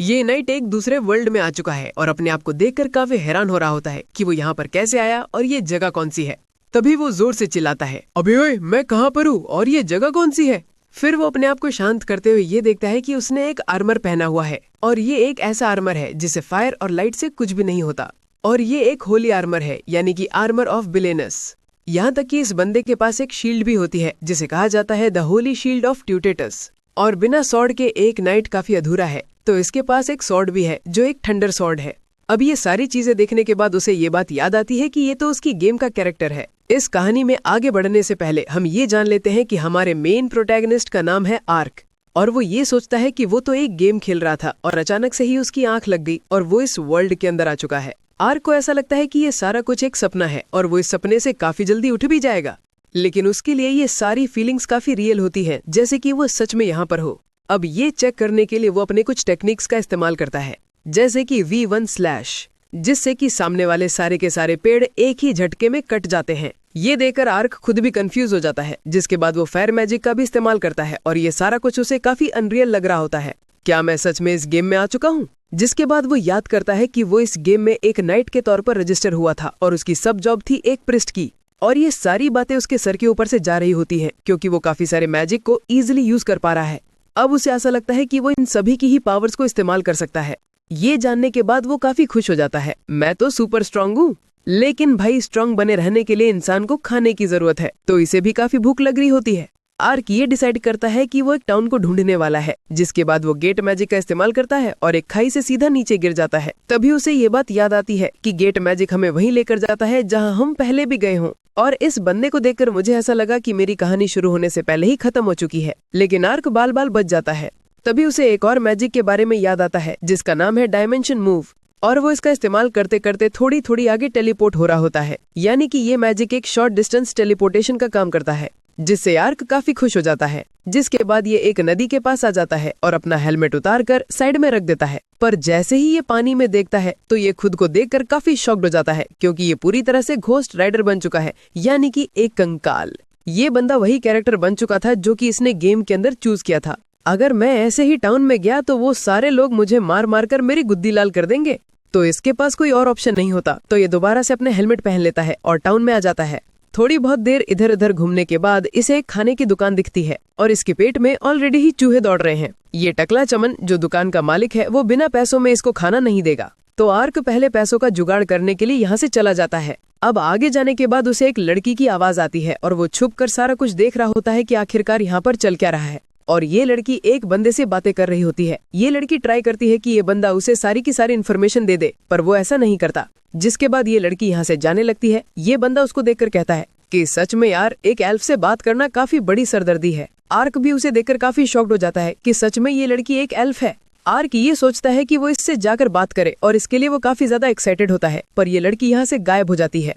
ये नाइट एक दूसरे वर्ल्ड में आ चुका है और अपने आप को देखकर काफी हैरान हो रहा होता है कि वो यहाँ पर कैसे आया और ये जगह कौन सी है। तभी वो जोर से चिल्लाता है, अबे ओए मैं कहाँ पर हूँ और ये जगह कौन सी है। फिर वो अपने आप को शांत करते हुए ये देखता है कि उसने एक आर्मर पहना हुआ है और ये एक ऐसा आर्मर है जिससे फायर और लाइट से कुछ भी नहीं होता। और ये एक होली आर्मर है, यानी कि आर्मर ऑफ बिलेनस। यहाँ तक कि इस बंदे के पास एक शील्ड भी होती है जिसे कहा जाता है द होली शील्ड ऑफ ट्यूटेटस। और बिना सॉर्ड के एक नाइट काफी अधूरा है, तो इसके पास एक सॉर्ड भी है जो एक थंडर सॉर्ड है। अब ये सारी चीजें देखने के बाद उसे ये बात याद आती है कि ये तो उसकी गेम का कैरेक्टर है। इस कहानी में आगे बढ़ने से पहले हम ये जान लेते हैं कि हमारे मेन प्रोटैगनिस्ट का नाम है आर्क। और वो ये सोचता है कि वो तो एक गेम खेल रहा था और अचानक से ही उसकी आंख लग गई और वो इस वर्ल्ड के अंदर आ चुका है। आर्क को ऐसा लगता है कि ये सारा कुछ एक सपना है और वो इस सपने से काफी जल्दी उठ भी जाएगा, लेकिन उसके लिए ये सारी फीलिंग्स काफी रियल होती हैं, जैसे कि वो सच में यहाँ पर हो। अब ये चेक करने के लिए वो अपने कुछ टेक्निक्स का इस्तेमाल करता है, जैसे कि V1/, जिससे कि सामने वाले सारे के सारे पेड़ एक ही झटके में कट जाते हैं। ये देखकर आर्क खुद भी कंफ्यूज हो जाता है, जिसके बाद वो फायर मैजिक का भी इस्तेमाल करता है और ये सारा कुछ उसे काफी अनरियल लग रहा होता है। क्या मैं सच में इस गेम में आ चुका हूँ? जिसके बाद वो याद करता है कि वो इस गेम में एक नाइट के तौर पर रजिस्टर हुआ था और उसकी सब जॉब थी एक प्रिस्ट की। और ये सारी बातें उसके सर के ऊपर से जा रही होती हैं, क्योंकि वो काफी सारे मैजिक को इजीली यूज कर पा रहा है। अब उसे ऐसा लगता है कि वो इन सभी की ही पावर्स को इस्तेमाल कर सकता है। ये जानने के बाद वो काफी खुश हो जाता है। मैं तो सुपर स्ट्रांग हूँ, लेकिन भाई स्ट्रांग बने रहने के लिए इंसान को खाने की जरूरत है, तो इसे भी काफी भूख लग रही होती है। आर्क ये डिसाइड करता है कि वो एक टाउन को ढूंढने वाला है, जिसके बाद वो गेट मैजिक का इस्तेमाल करता है और एक खाई से सीधा नीचे गिर जाता है। तभी उसे ये बात याद आती है कि गेट मैजिक हमें वहीं लेकर जाता है जहां हम पहले भी गए हों। और इस बंदे को देखकर मुझे ऐसा लगा कि मेरी कहानी शुरू होने से पहले ही खत्म हो चुकी है, लेकिन आर्क बाल बाल बच जाता है। तभी उसे एक और मैजिक के बारे में याद आता है जिसका नाम है डायमेंशन मूव, और वो इसका इस्तेमाल करते करते थोड़ी थोड़ी आगे टेलीपोर्ट हो रहा होता है। यानी कि ये मैजिक एक शॉर्ट डिस्टेंस टेलीपोर्टेशन का काम करता है, जिससे आर्क काफी खुश हो जाता है। जिसके बाद ये एक नदी के पास आ जाता है और अपना हेलमेट उतार कर साइड में रख देता है। पर जैसे ही ये पानी में देखता है तो ये खुद को देखकर काफी शॉक्ड हो जाता है, क्योंकि ये पूरी तरह से घोस्ट राइडर बन चुका है, यानी कि एक कंकाल। ये बंदा वही कैरेक्टर बन चुका था जो कि इसने गेम के अंदर चूज किया था। अगर मैं ऐसे ही टाउन में गया तो वो सारे लोग मुझे मार मार कर मेरी गुद्दी लाल कर देंगे। तो इसके पास कोई और ऑप्शन नहीं होता, तो ये दोबारा से अपने हेलमेट पहन लेता है और टाउन में आ जाता है। थोड़ी बहुत देर इधर उधर घूमने के बाद इसे एक खाने की दुकान दिखती है और इसके पेट में ऑलरेडी ही चूहे दौड़ रहे हैं। ये टकला चमन जो दुकान का मालिक है वो बिना पैसों में इसको खाना नहीं देगा, तो आर्क पहले पैसों का जुगाड़ करने के लिए यहाँ से चला जाता है। अब आगे जाने के बाद उसे एक लड़की की आवाज आती है और वो छुप कर सारा कुछ देख रहा होता है कि आखिरकार यहाँ पर चल क्या रहा है। और ये लड़की एक बंदे से बातें कर रही होती है। ये लड़की ट्राई करती है कि ये बंदा उसे सारी की सारी इन्फॉर्मेशन दे दे, पर वो ऐसा नहीं करता। जिसके बाद ये लड़की यहाँ से जाने लगती है। ये बंदा उसको देखकर कहता है कि सच में यार, एक एल्फ से बात करना काफी बड़ी सरदर्दी है। आर्क भी उसे देखकर काफी शॉक्ड हो जाता है कि सच में ये लड़की एक एल्फ है। आर्क ये सोचता है कि वो इससे जाकर बात करे और इसके लिए वो काफी ज्यादा एक्साइटेड होता है, पर ये लड़की यहाँ से गायब हो जाती है।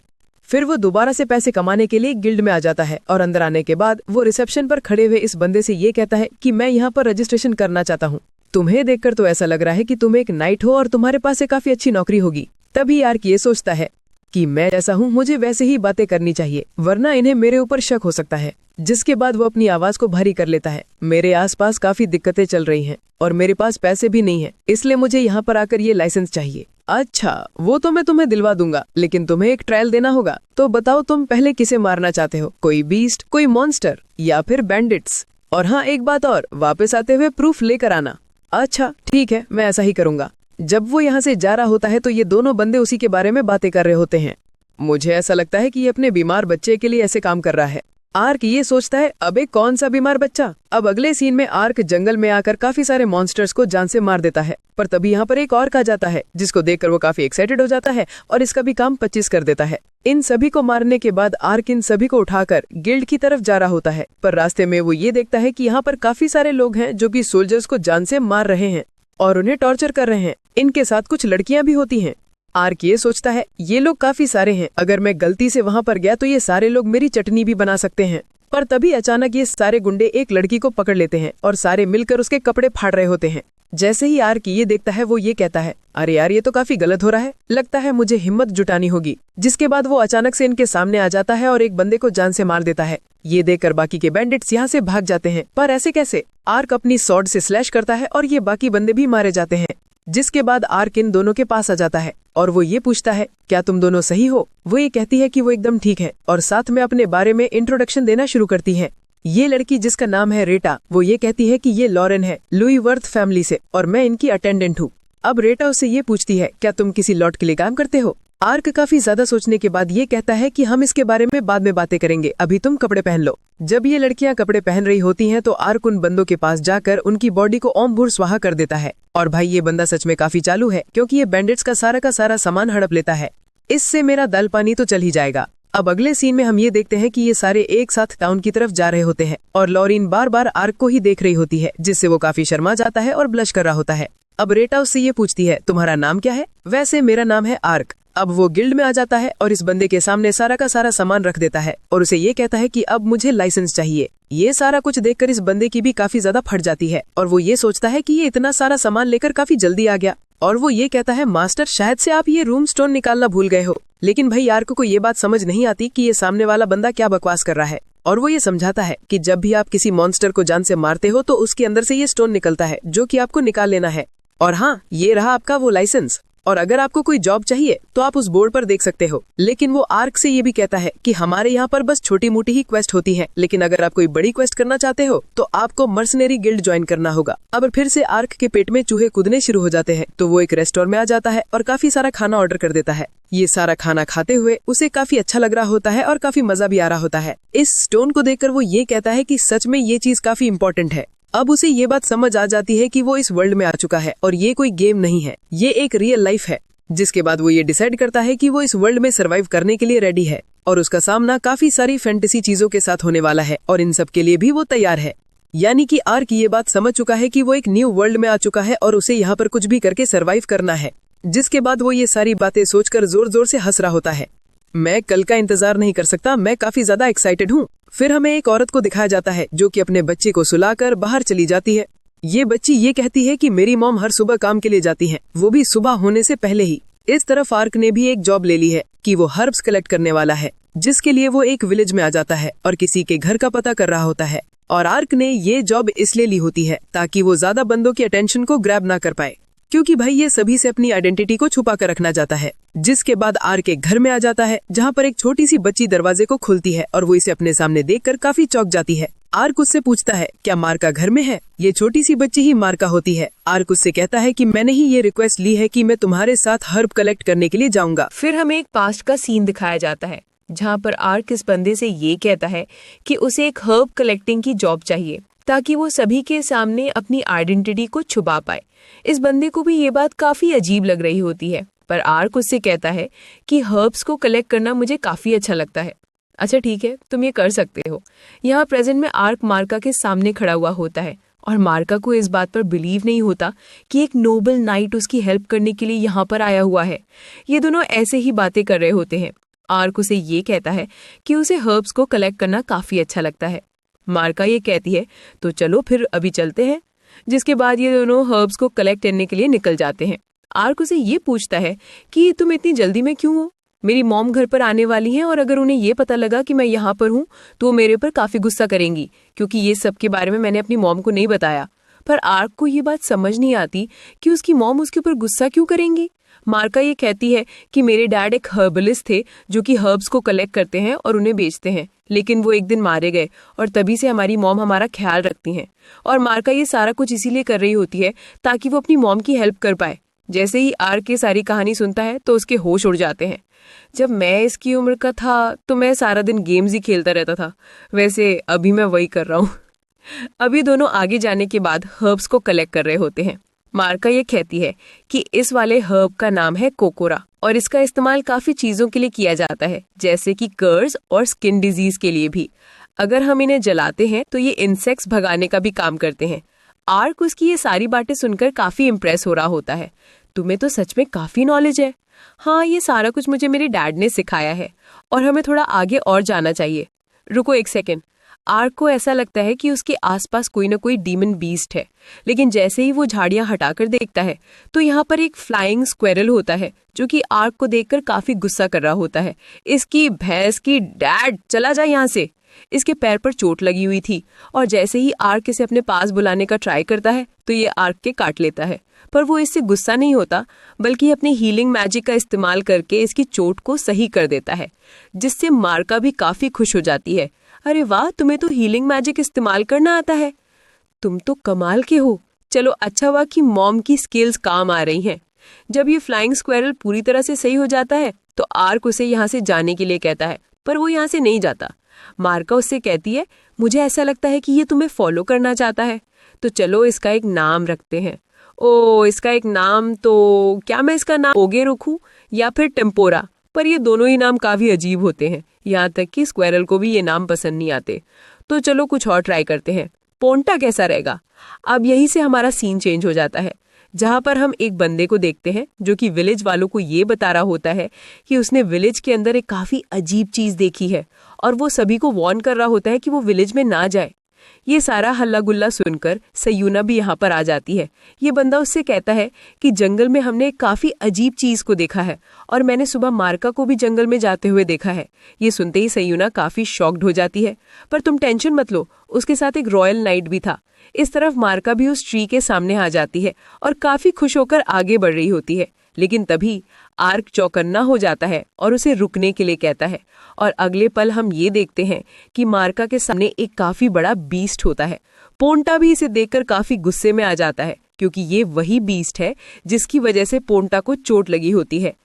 फिर वो दोबारा से पैसे कमाने के लिए गिल्ड में आ जाता है और अंदर आने के बाद वो रिसेप्शन पर खड़े हुए इस बंदे से ये कहता है कि मैं यहाँ पर रजिस्ट्रेशन करना चाहता हूँ। तुम्हें देखकर तो ऐसा लग रहा है कि तुम एक नाइट हो और तुम्हारे पास से काफी अच्छी नौकरी होगी। तभी आर्क ये सोचता है कि मैं जैसा हूँ मुझे वैसे ही बातें करनी चाहिए, वरना इन्हें मेरे ऊपर शक हो सकता है। जिसके बाद वो अपनी आवाज को भारी कर लेता है। मेरे आसपास काफी दिक्कतें चल रही हैं और मेरे पास पैसे भी नहीं है, इसलिए मुझे यहाँ पर आकर ये लाइसेंस चाहिए। अच्छा, वो तो मैं तुम्हें दिलवा दूंगा, लेकिन तुम्हें एक ट्रायल देना होगा। तो बताओ तुम पहले किसे मारना चाहते हो, कोई बीस्ट, कोई मॉन्स्टर या फिर बैंडिट्स? और हाँ, एक बात और, वापस आते हुए प्रूफ लेकर आना। अच्छा ठीक है, मैं ऐसा ही करूंगा। जब वो यहाँ से जा रहा होता है तो ये दोनों बंदे उसी के बारे में बातें कर रहे होते हैं। मुझे ऐसा लगता है कि ये अपने बीमार बच्चे के लिए ऐसे काम कर रहा है। आर्क ये सोचता है, अबे कौन सा बीमार बच्चा। अब अगले सीन में आर्क जंगल में आकर काफी सारे मॉन्स्टर्स को जान से मार देता है, पर तभी यहाँ पर एक और आ जाता है जिसको देखकर वो काफी एक्साइटेड हो जाता है और इसका भी काम 25 कर देता है। इन सभी को मारने के बाद आर्क इन सभी को उठाकर गिल्ड की तरफ जा रहा होता है, पर रास्ते में वो ये देखता है कि यहाँ पर काफी सारे लोग हैं जो कि सोल्जर्स को जान से मार रहे हैं और उन्हें टॉर्चर कर रहे हैं। इनके साथ कुछ लड़कियां भी होती हैं। आर्क ये सोचता है, ये लोग काफी सारे हैं, अगर मैं गलती से वहां पर गया तो ये सारे लोग मेरी चटनी भी बना सकते हैं। पर तभी अचानक ये सारे गुंडे एक लड़की को पकड़ लेते हैं और सारे मिलकर उसके कपड़े फाड़ रहे होते हैं। जैसे ही आर्क ये देखता है वो ये कहता है, अरे यार ये तो काफी गलत हो रहा है, लगता है मुझे हिम्मत जुटानी होगी। जिसके बाद वो अचानक से इनके सामने आ जाता है और एक बंदे को जान से मार देता है। ये देखकर बाकी के बैंडिट्स यहाँ से भाग जाते हैं, पर ऐसे कैसे? आर्क अपनी स्वॉर्ड से स्लैश करता है और ये बाकी बंदे भी मारे जाते हैं। जिसके बाद आर्क इन दोनों के पास आ जाता है और वो ये पूछता है, क्या तुम दोनों सही हो? वो ये कहती है कि वो एकदम ठीक है और साथ में अपने बारे में इंट्रोडक्शन देना शुरू करती है। ये लड़की जिसका नाम है रेटा, वो ये कहती है कि ये लॉरेन है लुई वर्थ फैमिली से और मैं इनकी अटेंडेंट हूँ। अब रेटा उससे ये पूछती है, क्या तुम किसी लॉट के लिए काम करते हो? आर्क काफी ज्यादा सोचने के बाद ये कहता है कि हम इसके बारे में बाद में बातें करेंगे, अभी तुम कपड़े पहन लो। जब ये लड़कियां कपड़े पहन रही होती हैं तो आर्क उन बंदों के पास जाकर उनकी बॉडी को ओम भूर स्वाहा कर देता है। और भाई ये बंदा सच में काफी चालू है, क्योंकि ये बैंडिट्स का सारा सामान हड़प लेता है। इससे मेरा दाल पानी तो चल ही जाएगा। अब अगले सीन में हम ये देखते हैं कि ये सारे एक साथ टाउन की तरफ जा रहे होते हैं और लॉरीन बार बार आर्क को ही देख रही होती है, जिससे वो काफी शर्मा जाता है और ब्लश कर रहा होता है। अब रेटा उससे ये पूछती है, तुम्हारा नाम क्या है? वैसे मेरा नाम है आर्क। अब वो गिल्ड में आ जाता है और इस बंदे के सामने सारा का सारा सामान रख देता है और उसे ये कहता है कि अब मुझे लाइसेंस चाहिए। ये सारा कुछ देखकर इस बंदे की भी काफी ज्यादा फट जाती है और वो ये सोचता है कि ये इतना सारा सामान लेकर काफी जल्दी आ गया। और वो ये कहता है, मास्टर शायद से आप ये रूम स्टोन निकालना भूल गए हो। लेकिन भाई आर्क को ये बात समझ नहीं आती कि ये सामने वाला बंदा क्या बकवास कर रहा है और वो ये समझाता है कि जब भी आप किसी मॉन्स्टर को जान से मारते हो तो उसके अंदर से ये स्टोन निकलता है जो कि आपको निकाल लेना है। और हाँ, ये रहा आपका वो लाइसेंस। और अगर आपको कोई जॉब चाहिए तो आप उस बोर्ड पर देख सकते हो। लेकिन वो आर्क से ये भी कहता है कि हमारे यहाँ पर बस छोटी मोटी ही क्वेस्ट होती है, लेकिन अगर आप कोई बड़ी क्वेस्ट करना चाहते हो तो आपको मर्सनरी गिल्ड ज्वाइन करना होगा। अब फिर से आर्क के पेट में चूहे कूदने शुरू हो जाते हैं, तो वो एक रेस्टोरेंट में आ जाता है और काफी सारा खाना ऑर्डर कर देता है। ये सारा खाना खाते हुए उसे काफी अच्छा लग रहा होता है और काफी मजा भी आ रहा होता है। इस स्टोन को देखकर वो ये कहता है कि सच में ये चीज काफी इम्पोर्टेंट है। अब उसे ये बात समझ आ जाती है कि वो इस वर्ल्ड में आ चुका है और ये कोई गेम नहीं है, ये एक रियल लाइफ है। जिसके बाद वो ये डिसाइड करता है कि वो इस वर्ल्ड में सरवाइव करने के लिए रेडी है और उसका सामना काफी सारी फैंटेसी चीजों के साथ होने वाला है और इन सब के लिए भी वो तैयार है। यानी कि आर्क ये बात समझ चुका है कि वो एक न्यू वर्ल्ड में आ चुका है और उसे यहाँ पर कुछ भी करके सरवाइव करना है। जिसके बाद वो ये सारी बातें सोचकर जोर जोर से हंस रहा होता है। मैं कल का इंतजार नहीं कर सकता, मैं काफी ज्यादा एक्साइटेड हूँ। फिर हमें एक औरत को दिखाया जाता है जो कि अपने बच्चे को सुलाकर बाहर चली जाती है। ये बच्ची ये कहती है कि मेरी मॉम हर सुबह काम के लिए जाती है, वो भी सुबह होने से पहले ही। इस तरफ आर्क ने भी एक जॉब ले ली है कि वो हर्ब्स कलेक्ट करने वाला है, जिसके लिए वो एक विलेज में आ जाता है और किसी के घर का पता कर रहा होता है। और आर्क ने ये जॉब इसलिए ली होती है ताकि वो ज्यादा बंदों की अटेंशन को ग्रैब ना कर पाए, क्योंकि भाई ये सभी से अपनी आइडेंटिटी को छुपा कर रखना चाहता है। जिसके बाद आर्क एक घर में आ जाता है जहाँ पर एक छोटी सी बच्ची दरवाजे को खोलती है और वो इसे अपने सामने देखकर काफी चौंक जाती है। आर्क उससे पूछता है, क्या मार्का घर में है? ये छोटी सी बच्ची ही मार्का होती है। आर्क उससे कहता है कि मैंने ही ये रिक्वेस्ट ली है कि मैं तुम्हारे साथ हर्ब कलेक्ट करने के लिए जाऊंगा। फिर हमें एक पास्ट का सीन दिखाया जाता है जहाँ पर आर्क इस बंदे से ये कहता है कि उसे एक हर्ब कलेक्टिंग की जॉब चाहिए ताकि वो सभी के सामने अपनी आइडेंटिटी को छुपा पाए। इस बंदे को भी ये बात काफी अजीब लग रही होती है, पर आर्क उससे कहता है कि हर्ब्स को कलेक्ट करना मुझे काफी अच्छा लगता है। अच्छा ठीक है, तुम ये कर सकते हो। यहाँ प्रेजेंट में आर्क मार्का के सामने खड़ा हुआ होता है और मार्का को इस बात पर बिलीव नहीं होता कि एक नोबल नाइट उसकी हेल्प करने के लिए यहाँ पर आया हुआ है। ये दोनों ऐसे ही बातें कर रहे होते हैं। आर्क उसे ये कहता है कि उसे हर्ब्स को कलेक्ट करना काफी अच्छा लगता है। मार्का ये कहती है, तो चलो फिर अभी चलते हैं। जिसके बाद ये दोनों हर्ब्स को कलेक्ट करने के लिए निकल जाते हैं। आर्क उसे ये पूछता है कि तुम इतनी जल्दी में क्यों हो? मेरी मॉम घर पर आने वाली हैं और अगर उन्हें ये पता लगा कि मैं यहाँ पर हूँ तो वो मेरे पर काफी गुस्सा करेंगी, क्योंकि ये सब के बारे में मैंने अपनी मॉम को नहीं बताया। पर आर्क को ये बात समझ नहीं आती कि उसकी मॉम उसके ऊपर गुस्सा क्यों करेंगी। मार्का ये कहती है कि मेरे डैड एक हर्बलिस्ट थे जो कि हर्ब्स को कलेक्ट करते हैं और उन्हें बेचते हैं, लेकिन वो एक दिन मारे गए और तभी से हमारी मॉम हमारा ख्याल रखती हैं। और मार्का ये सारा कुछ इसीलिए कर रही होती है ताकि वो अपनी मॉम की हेल्प कर पाए। जैसे ही आर्क ये सारी कहानी सुनता है तो उसके होश उड़ जाते हैं। जब मैं इसकी उम्र का था तो मैं सारा दिन गेम्स ही खेलता रहता था, वैसे अभी मैं वही कर रहा हूँ। अभी दोनों आगे जाने के बाद हर्ब्स को कलेक्ट कर रहे होते हैं। मार्का ये कहती है कि इस वाले हर्ब का नाम है कोकोरा और इसका इस्तेमाल काफी चीजों के लिए किया जाता है, जैसे कि कर्स और स्किन डिजीज के लिए भी। अगर हम इन्हें जलाते हैं तो ये इंसेक्ट्स भगाने का भी काम करते हैं। आर्क उसकी ये सारी बातें सुनकर काफी इम्प्रेस हो रहा होता है। तुम्हें तो सच में काफी नॉलेज है। हाँ, ये सारा कुछ मुझे मेरे डैड ने सिखाया है और हमें थोड़ा आगे और जाना चाहिए। रुको एक सेकेंड। आर्क को ऐसा लगता है कि उसके आसपास कोई ना कोई डीमन बीस्ट है, लेकिन जैसे ही वो झाड़ियां हटाकर देखता है तो यहाँ पर एक फ्लाइंग स्क्वेरल होता है जो कि आर्क को देखकर काफी गुस्सा कर रहा होता है। इसकी भैंस की, डैड चला जा यहाँ से। इसके पैर पर चोट लगी हुई थी और जैसे ही आर्क इसे अपने पास बुलाने का ट्राई करता है तो ये आर्क के काट लेता है, पर वो इससे गुस्सा नहीं होता बल्कि अपनी हीलिंग मैजिक का इस्तेमाल करके इसकी चोट को सही कर देता है, जिससे मार्का भी काफी खुश हो जाती है। अरे वाह, तुम्हें तो हीलिंग मैजिक इस्तेमाल करना आता है, तुम तो कमाल के हो। चलो अच्छा हुआ कि मॉम की स्किल्स काम आ रही हैं। जब ये फ्लाइंग स्क्वेरल पूरी तरह से सही हो जाता है तो आर्क उसे यहाँ से जाने के लिए कहता है, पर वो यहाँ से नहीं जाता। मार्का उससे कहती है, मुझे ऐसा लगता है कि ये तुम्हें फॉलो करना चाहता है, तो चलो इसका एक नाम रखते हैं। इसका एक नाम, तो क्या मैं इसका नाम ओगे रखूं या फिर टेम्पोरा? पर ये दोनों ही नाम काफी अजीब होते हैं, यहाँ तक कि स्क्वेरल को भी ये नाम पसंद नहीं आते। तो चलो कुछ और ट्राई करते हैं, पोंटा कैसा रहेगा? अब यहीं से हमारा सीन चेंज हो जाता है, जहां पर हम एक बंदे को देखते हैं जो कि विलेज वालों को ये बता रहा होता है कि उसने विलेज के अंदर एक काफी अजीब चीज देखी है और वो सभी को वार्न कर रहा होता है कि वो विलेज में ना जाए। ये सारा हल्ला गुल्ला सुनकर सयूना भी यहाँ पर आ जाती है। ये बंदा उससे कहता है कि जंगल में हमने एक काफी अजीब चीज को देखा है और मैंने सुबह मार्का को भी जंगल में जाते हुए देखा है। ये सुनते ही सयूना काफी शॉक्ड हो जाती है, पर तुम टेंशन मत लो, उसके साथ एक रॉयल नाइट भी था। इस तरफ मार्का भी उस ट्री के सामने आ जाती है और काफी खुश होकर आगे बढ़ रही होती है, लेकिन तभी आर्क चौकन्ना हो जाता है और उसे रुकने के लिए कहता है। और अगले पल हम ये देखते हैं कि मार्का के सामने एक काफी बड़ा बीस्ट होता है। पोंटा भी इसे देखकर काफी गुस्से में आ जाता है, क्योंकि ये वही बीस्ट है जिसकी वजह से पोंटा को चोट लगी होती है।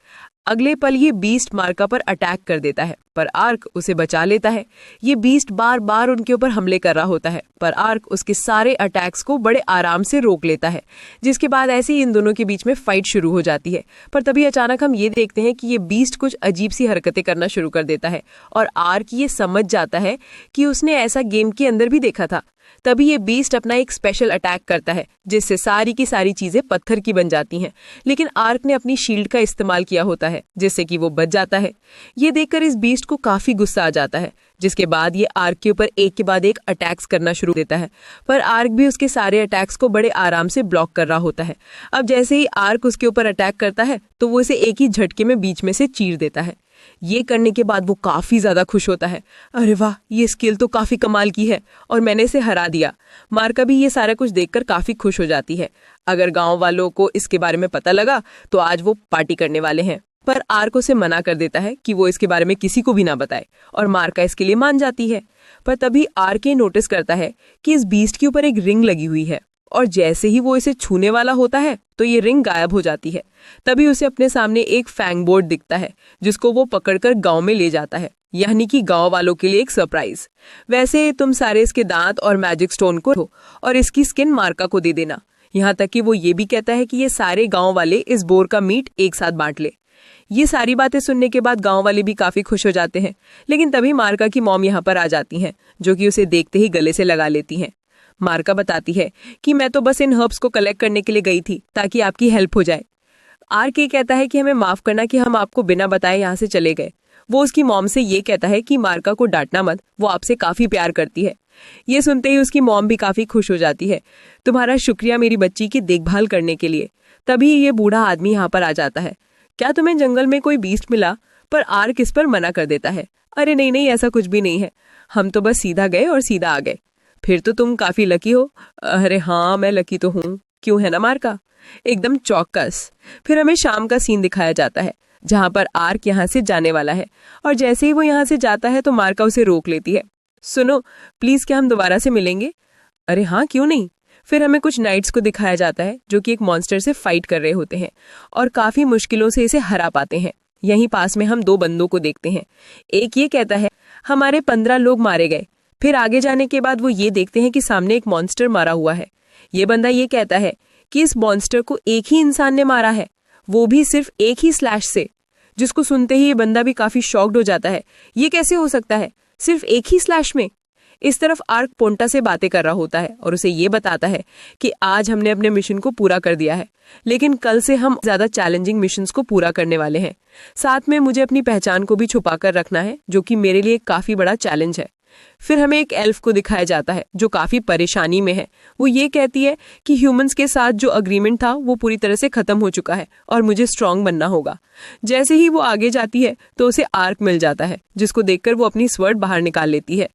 अगले पल ये बीस्ट मार्का पर अटैक कर देता है, पर आर्क उसे बचा लेता है। ये बीस्ट बार बार उनके ऊपर हमले कर रहा होता है, पर आर्क उसके सारे अटैक्स को बड़े आराम से रोक लेता है, जिसके बाद ऐसे ही इन दोनों के बीच में फाइट शुरू हो जाती है। पर तभी अचानक हम ये देखते हैं कि ये बीस्ट कुछ अजीब सी हरकतें करना शुरू कर देता है और आर्क ये समझ जाता है कि उसने ऐसा गेम के अंदर भी देखा था। तभी ये बीस्ट अपना एक स्पेशल अटैक करता है, जिससे सारी की सारी चीजें पत्थर की बन जाती हैं, लेकिन आर्क ने अपनी शील्ड का इस्तेमाल किया होता है, जिससे कि वो बच जाता है। ये देखकर इस बीस्ट को काफी गुस्सा आ जाता है, जिसके बाद ये आर्क के ऊपर एक के बाद एक अटैक्स करना शुरू देता है, पर आर्क भी उसके सारे अटैक्स को बड़े आराम से ब्लॉक कर रहा होता है। अब जैसे ही आर्क उसके ऊपर अटैक करता है तो वो इसे एक ही झटके में बीच में से चीर देता है। ये करने के बाद वो काफी ज्यादा खुश होता है। अरे वाह, ये स्किल तो काफी कमाल की है और मैंने इसे हरा दिया। मार्का भी ये सारा कुछ देखकर काफी खुश हो जाती है। अगर गांव वालों को इसके बारे में पता लगा तो आज वो पार्टी करने वाले हैं, पर आर्क उसे मना कर देता है कि वो इसके बारे में किसी को भी ना बताए और मार्का इसके लिए मान जाती है। पर तभी आर्क ये नोटिस करता है कि इस बीस्ट के ऊपर एक रिंग लगी हुई है और जैसे ही वो इसे छूने वाला होता है तो ये रिंग गायब हो जाती है। तभी उसे अपने सामने एक फैंग बोर्ड दिखता है, जिसको वो पकड़कर गांव में ले जाता है, यानी कि गांव वालों के लिए एक सरप्राइज। वैसे तुम सारे इसके दांत और मैजिक स्टोन को हो और इसकी स्किन मार्का को दे देना। यहाँ तक कि वो ये भी कहता है कि ये सारे गांव वाले इस बोर का मीट एक साथ बांट ले। ये सारी बातें सुनने के बाद गांव वाले भी काफी खुश हो जाते हैं, लेकिन तभी मार्का की मॉम यहाँ पर आ जाती हैं, जो कि उसे देखते ही गले से लगा लेती हैं। मार्का बताती है कि मैं तो बस इन हर्ब्स को कलेक्ट करने के लिए गई थी ताकि आपकी हेल्प हो जाए। आर्क ये कहता है कि हमें माफ करना कि हम आपको बिना बताए यहाँ से चले गए। वो उसकी मॉम से ये कहता है कि मार्का को डांटना मत, वो आपसे काफी प्यार करती है। ये सुनते ही उसकी मॉम भी काफी खुश हो जाती है। तुम्हारा शुक्रिया मेरी बच्ची की देखभाल करने के लिए। तभी ये बूढ़ा आदमी यहाँ पर आ जाता है। क्या तुम्हें जंगल में कोई बीस्ट मिला? पर आर्क इस पर मना कर देता है। अरे नहीं नहीं, ऐसा कुछ भी नहीं है, हम तो बस सीधा गए और सीधा आ गए। फिर तो तुम काफी लकी हो। अरे हाँ, मैं लकी तो हूँ, क्यों है ना मार्का? एकदम चौकस। फिर हमें शाम का सीन दिखाया जाता है, जहाँ पर आर्क यहाँ से जाने वाला है और जैसे ही वो यहाँ से जाता है तो मार्का उसे रोक लेती है। सुनो प्लीज, क्या हम दोबारा से मिलेंगे? अरे हाँ, क्यों नहीं। फिर हमें कुछ नाइट्स को दिखाया जाता है जो कि एक मॉन्स्टर से फाइट कर रहे होते हैं और काफी मुश्किलों से इसे हरा पाते हैं। यहीं पास में हम दो बंदों को देखते हैं। एक ये कहता है हमारे 15 लोग मारे गए। फिर आगे जाने के बाद वो ये देखते हैं कि सामने एक मॉन्स्टर मारा हुआ है। ये बंदा ये कहता है कि इस मॉन्स्टर को एक ही इंसान ने मारा है, वो भी सिर्फ एक ही स्लैश से। जिसको सुनते ही ये बंदा भी काफी शॉक्ड हो जाता है। ये कैसे हो सकता है, सिर्फ एक ही स्लैश में? इस तरफ आर्क पोंटा से बातें कर रहा होता है और उसे ये बताता है कि आज हमने अपने मिशन को पूरा कर दिया है, लेकिन कल से हम ज्यादा चैलेंजिंग मिशंस को पूरा करने वाले हैं। साथ में मुझे अपनी पहचान को भी छुपा कर रखना है, जो कि मेरे लिए काफी बड़ा चैलेंज है। फिर हमें एक एल्फ को दिखाया जाता है जो काफी परेशानी में है। वो ये कहती है कि ह्यूमंस के साथ जो अग्रीमेंट था वो पूरी तरह से खत्म हो चुका है और मुझे स्ट्रांग बनना होगा। जैसे ही वो आगे जाती है तो उसे आर्क मिल जाता है, जिसको देखकर वो अपनी स्वर्ड बाहर निकाल लेती है।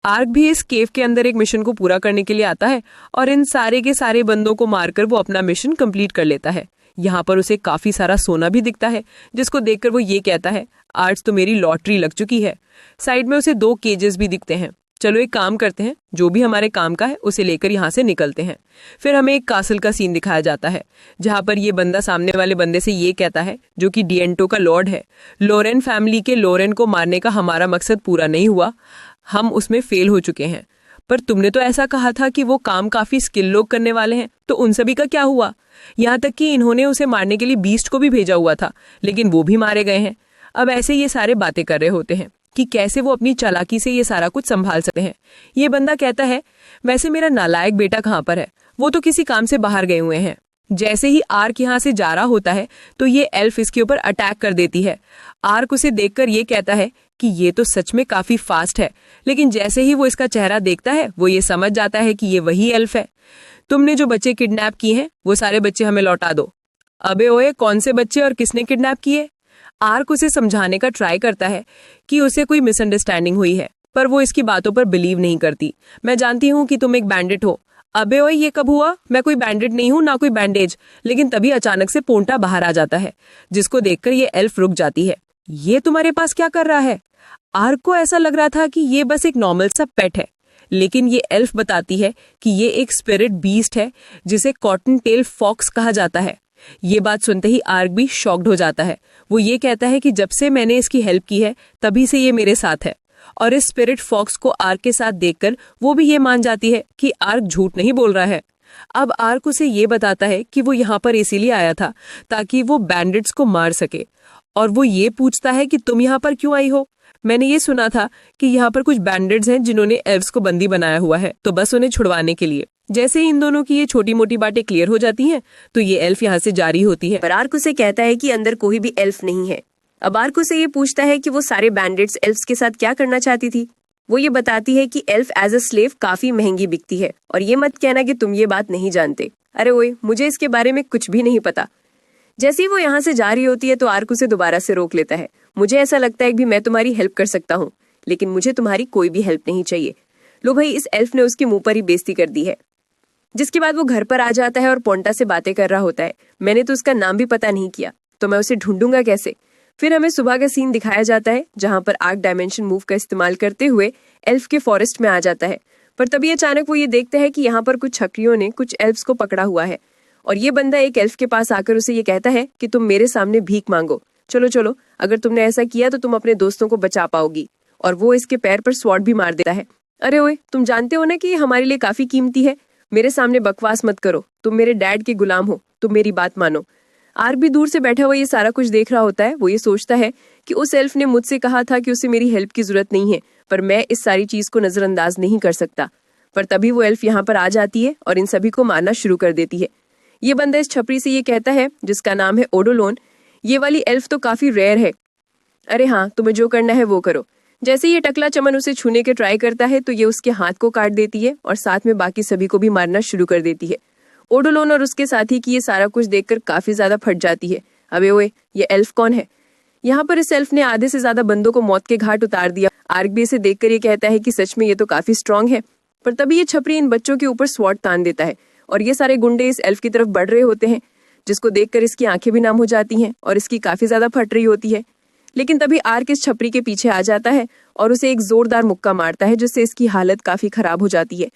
आर्क भी इस केव के अंदर एक मिशन को पूरा करने के लिए आता है और इन सारे के सारे बंदों को मारकर वो अपना मिशन कंप्लीट कर लेता है। यहाँ पर उसे काफी सारा सोना भी दिखता है, जिसको देखकर वो ये कहता है, आज तो मेरी लॉटरी लग चुकी है। साइड में उसे 2 केजेस भी दिखते हैं। चलो एक काम करते हैं, जो भी हमारे काम का है उसे लेकर यहाँ से निकलते हैं। फिर हमें एक कासल का सीन दिखाया जाता है, जहाँ पर ये बंदा सामने वाले बंदे से ये कहता है, जो कि डिएंटो का लॉर्ड है, लोरेन फैमिली के लोरेन को मारने का हमारा मकसद पूरा नहीं हुआ, हम उसमें फेल हो चुके हैं। पर तुमने तो ऐसा कहा था कि वो काम काफी स्किल लोग करने वाले हैं, तो उन सभी का क्या हुआ? यहाँ तक कि इन्होंने उसे मारने के लिए बीस्ट को भी भेजा हुआ था, लेकिन वो भी मारे गए हैं। अब ऐसे ये सारे बातें कर रहे होते हैं कि कैसे वो अपनी चालाकी से ये सारा कुछ संभाल सकते हैं। ये बंदा कहता है, वैसे मेरा नालायक बेटा कहाँ पर है? वो तो किसी काम से बाहर गए हुए हैं। जैसे ही आर्क यहाँ से जा रहा होता है तो ये एल्फ इसके ऊपर अटैक कर देती है। आर्क उसे देखकर ये कहता है कि ये तो सच में काफी फास्ट है, लेकिन जैसे ही वो इसका चेहरा देखता है वो ये समझ जाता है कि ये वही एल्फ है। तुमने जो बच्चे किडनैप किए हैं वो सारे बच्चे हमें लौटा दो। अबे ओए, कौन से बच्चे और किसने किडनैप किए? आर्क उसे समझाने का ट्राई करता है कि उसे कोई मिसअंडरस्टैंडिंग हुई है, पर वो इसकी बातों पर बिलीव नहीं करती। मैं जानती हूँ कि तुम एक बैंडिट हो। अबे ओए, ये कब हुआ? मैं कोई बैंडिट नहीं हूँ, ना कोई बैंडेज। लेकिन तभी अचानक से पोंटा बाहर आ जाता है, जिसको देखकर ये एल्फ रुक जाती है। ये तुम्हारे पास क्या कर रहा है? आर्क को ऐसा लग रहा था कि ये बस एक नॉर्मल सा पेट है, लेकिन ये एल्फ बताती है कि ये एक स्पिरिट बीस्ट है जिसे कॉटन टेल फॉक्स कहा जाता है। ये बात सुनते ही आर्क भी शॉक्ड हो जाता है। वो ये कहता है कि जब से मैंने इसकी हेल्प की है तभी से ये मेरे साथ है। और इस स्पिरिट फॉक्स को आर्क के साथ देखकर वो भी ये मान जाती है कि आर्क झूठ नहीं बोल रहा है। अब आर्क उसे ये बताता है कि वो यहाँ पर इसीलिए आया था ताकि वो बैंडिट्स को मार सके। और वो ये पूछता है कि तुम यहाँ पर क्यों आई हो? मैंने ये सुना था कि यहाँ पर कुछ बैंडिट्स हैं जिन्होंने एल्व्स को बंदी बनाया हुआ है, तो बस उन्हें छुड़वाने के लिए। जैसे ही इन दोनों की ये छोटी मोटी बातें क्लियर हो जाती हैं, तो ये एल्फ यहाँ से जारी होती है। पर आर्क उसे कहता है कि अंदर कोई भी एल्फ नहीं है। अब आर्क उसे ये पूछता है कि वो सारे बैंडिट्स एल्फ्स के साथ क्या करना चाहती थी। वो ये बताती है कि एल्फ एज अ स्लेव काफी महंगी बिकती है, और ये मत कहना कि तुम ये बात नहीं जानते। अरे ओए, मुझे इसके बारे में कुछ भी नहीं पता। जैसे ही वो यहाँ से जा रही होती है तो आर्क उसे दोबारा से रोक लेता है। मुझे ऐसा लगता है कि मैं तुम्हारी हेल्प कर सकता हूँ, लेकिन मुझे तुम्हारी कोई भी हेल्प नहीं चाहिए। लो भाई, इस एल्फ ने उसके मुंह पर ही बेइज्जती कर दी है। जिसके बाद वो घर पर आ जाता है और पोंटा से बातें कर रहा होता है। मैंने तो उसका नाम भी पता नहीं किया, तो मैं उसे ढूंढूंगा कैसे? फिर हमें सुबह का सीन दिखाया जाता है, जहां पर आर्क डायमेंशन मूव का इस्तेमाल करते हुए एल्फ के फॉरेस्ट में आ जाता है। पर तभी अचानक वो ये देखता है कि यहाँ पर कुछ छकरियों ने कुछ एल्फ्स को पकड़ा हुआ है, और ये बंदा एक एल्फ के पास आकर उसे ये कहता है कि तुम मेरे सामने भीख मांगो। चलो चलो, अगर तुमने ऐसा किया तो तुम अपने दोस्तों को बचा पाओगी। और वो इसके पैर पर स्वॉर्ड भी मार देता है। अरे ओए, तुम जानते हो ना कि ये हमारे लिए काफी कीमती है। मेरे सामने बकवास मत करो, तुम मेरे डैड के गुलाम हो, तुम मेरी बात मानो। आर्क भी दूर से बैठा हुआ ये सारा कुछ देख रहा होता है। वो ये सोचता है कि उस एल्फ ने मुझसे कहा था कि उसे मेरी हेल्प की जरूरत नहीं है, पर मैं इस सारी चीज को नजरअंदाज नहीं कर सकता। पर तभी वो एल्फ यहाँ पर आ जाती है और इन सभी को मारना शुरू कर देती है। ये बंदा इस छपरी से ये कहता है, जिसका नाम है ओडोलोन, ये वाली एल्फ तो काफी रेयर है। अरे हाँ, तुम्हें जो करना है वो करो। जैसे ये टकला चमन उसे छूने के ट्राई करता है तो ये उसके हाथ को काट देती है और साथ में बाकी सभी को भी मारना शुरू कर देती है। ओडोलोन और उसके साथी की ये सारा कुछ देखकर काफी ज्यादा फट जाती है। अबे ओए, ये एल्फ कौन है? यहाँ पर इस एल्फ ने आधे से ज्यादा बंदों को मौत के घाट उतार दिया। आर्क भी इसे देखकर ये कहता है कि सच में ये तो काफी स्ट्रांग है। पर तभी ये छपरी इन बच्चों के ऊपर स्वॉर्ड तान देता है और ये सारे गुंडे इस एल्फ की तरफ बढ़ रहे होते हैं, जिसको देखकर इसकी आंखें भी नाम हो जाती हैं और इसकी काफी ज्यादा फट रही होती है। लेकिन तभी आर्क इस छपरी के पीछे आ जाता है और उसे एक जोरदार मुक्का मारता है, जिससे इसकी हालत काफी खराब हो जाती है।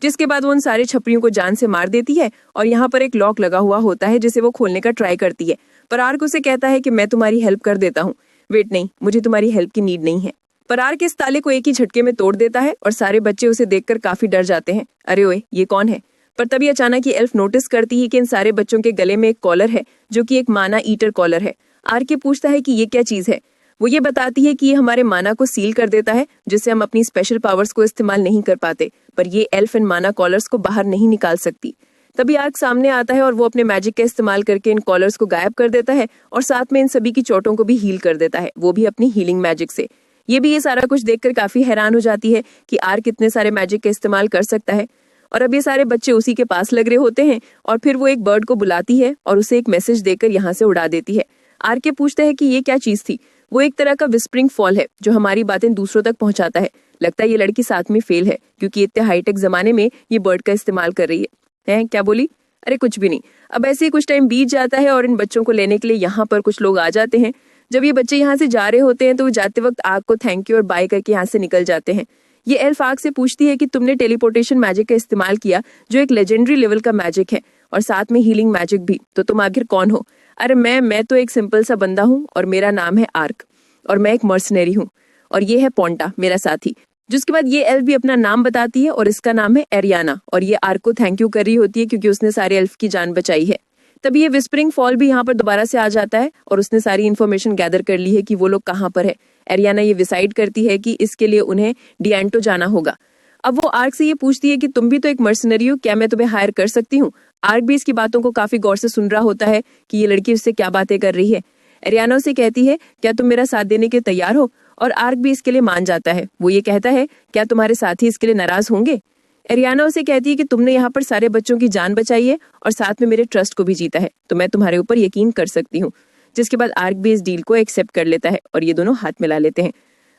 जिसके बाद वो उन सारे छपरियों को जान से मार देती है और यहाँ पर एक लॉक लगा हुआ होता है जिसे वो खोलने का ट्राई करती है। पर आर्क उसे कहता है कि मैं तुम्हारी हेल्प कर देता हूँ। वेट, नहीं, मुझे तुम्हारी हेल्प की नीड नहीं है। पर आर्क इस ताले को एक ही झटके में तोड़ देता है और सारे बच्चे उसे देखकर काफी डर जाते हैं। अरे ओए, ये कौन है? पर तभी अचानक ये एल्फ नोटिस करती है कि इन सारे बच्चों के गले में एक कॉलर है, जो कि एक माना ईटर कॉलर है। आर्क ये पूछता है कि ये क्या चीज है। वो ये बताती है कि ये हमारे माना को सील कर देता है, जिससे हम अपनी स्पेशल पावर्स को इस्तेमाल नहीं कर पाते। पर ये एल्फ इन माना कॉलर्स को बाहर नहीं निकाल सकती। तभी आर्क सामने आता है और वो अपने मैजिक का इस्तेमाल करके इन कॉलर्स को गायब कर देता है और साथ में इन सभी की चोटों को भी हील कर देता है, वो भी अपनी हीलिंग मैजिक से। ये भी ये सारा कुछ देखकर काफी हैरान हो जाती है कि आर्क कितने सारे मैजिक का इस्तेमाल कर सकता है। और अब ये सारे बच्चे उसी के पास लग रहे होते हैं और फिर वो एक बर्ड को बुलाती है और उसे एक मैसेज देकर यहाँ से उड़ा देती है। आर्क पूछता है कि ये क्या चीज थी। वो एक तरह का विस्परिंग फॉल है जो हमारी बातें दूसरों तक पहुंचाता है। लगता है ये लड़की साथ में फेल है क्योंकि इतने हाईटेक जमाने में ये बर्ड का इस्तेमाल कर रही है। क्या बोली? अरे कुछ भी नहीं। अब ऐसे ही कुछ टाइम बीत जाता है और इन बच्चों को लेने के लिए यहाँ पर कुछ लोग आ जाते हैं। जब ये बच्चे यहाँ से जा रहे होते हैं तो वो जाते वक्त आर्क को थैंक यू और बाय करके यहाँ से निकल जाते हैं। ये एल्फ आर्क से पूछती है कि तुमने टेलीपोर्टेशन मैजिक का इस्तेमाल किया जो एक लेजेंडरी लेवल का मैजिक है और साथ में हीलिंग मैजिक भी, तो तुम आखिर कौन हो? अरे मैं तो एक सिंपल सा बंदा हूँ और मेरा नाम है आर्क और मैं एक मर्सनरी हूँ और ये है पोंटा मेरा साथी। जिसके बाद ये एल्फ भी अपना नाम बताती है और इसका नाम है एरियाना और ये आर्क को थैंक यू कर रही होती है क्योंकि उसने सारे एल्फ की जान बचाई है। तभी ये विस्परिंग फॉल भी यहाँ पर दोबारा से आ जाता है और उसने सारी इन्फॉर्मेशन गैदर कर ली है कि वो लोग कहाँ पर है। एरियाना ये डिसाइड करती है कि इसके लिए उन्हें डिएंटो जाना होगा। अब वो आर्क से ये पूछती है कि तुम भी तो एक मर्सनरी हो, क्या मैं तुम्हें हायर कर सकती हूँ? आर्क भी इसकी बातों को काफी गौर से सुन रहा होता है कि ये लड़की उससे क्या बातें कर रही है। एरियाना उसे कहती है क्या तुम मेरा साथ देने के तैयार हो? और आर्क भी इसके लिए मान जाता है। वो ये कहता है क्या तुम्हारे साथी इसके लिए नाराज होंगे? एरियाना उसे कहती है कि तुमने यहाँ पर सारे बच्चों की जान बचाई है और साथ में मेरे ट्रस्ट को भी जीता है, तो मैं तुम्हारे ऊपर यकीन कर सकती हूँ। जिसके बाद आर्क भी इस डील को एक्सेप्ट कर लेता है और ये दोनों हाथ मिला लेते हैं।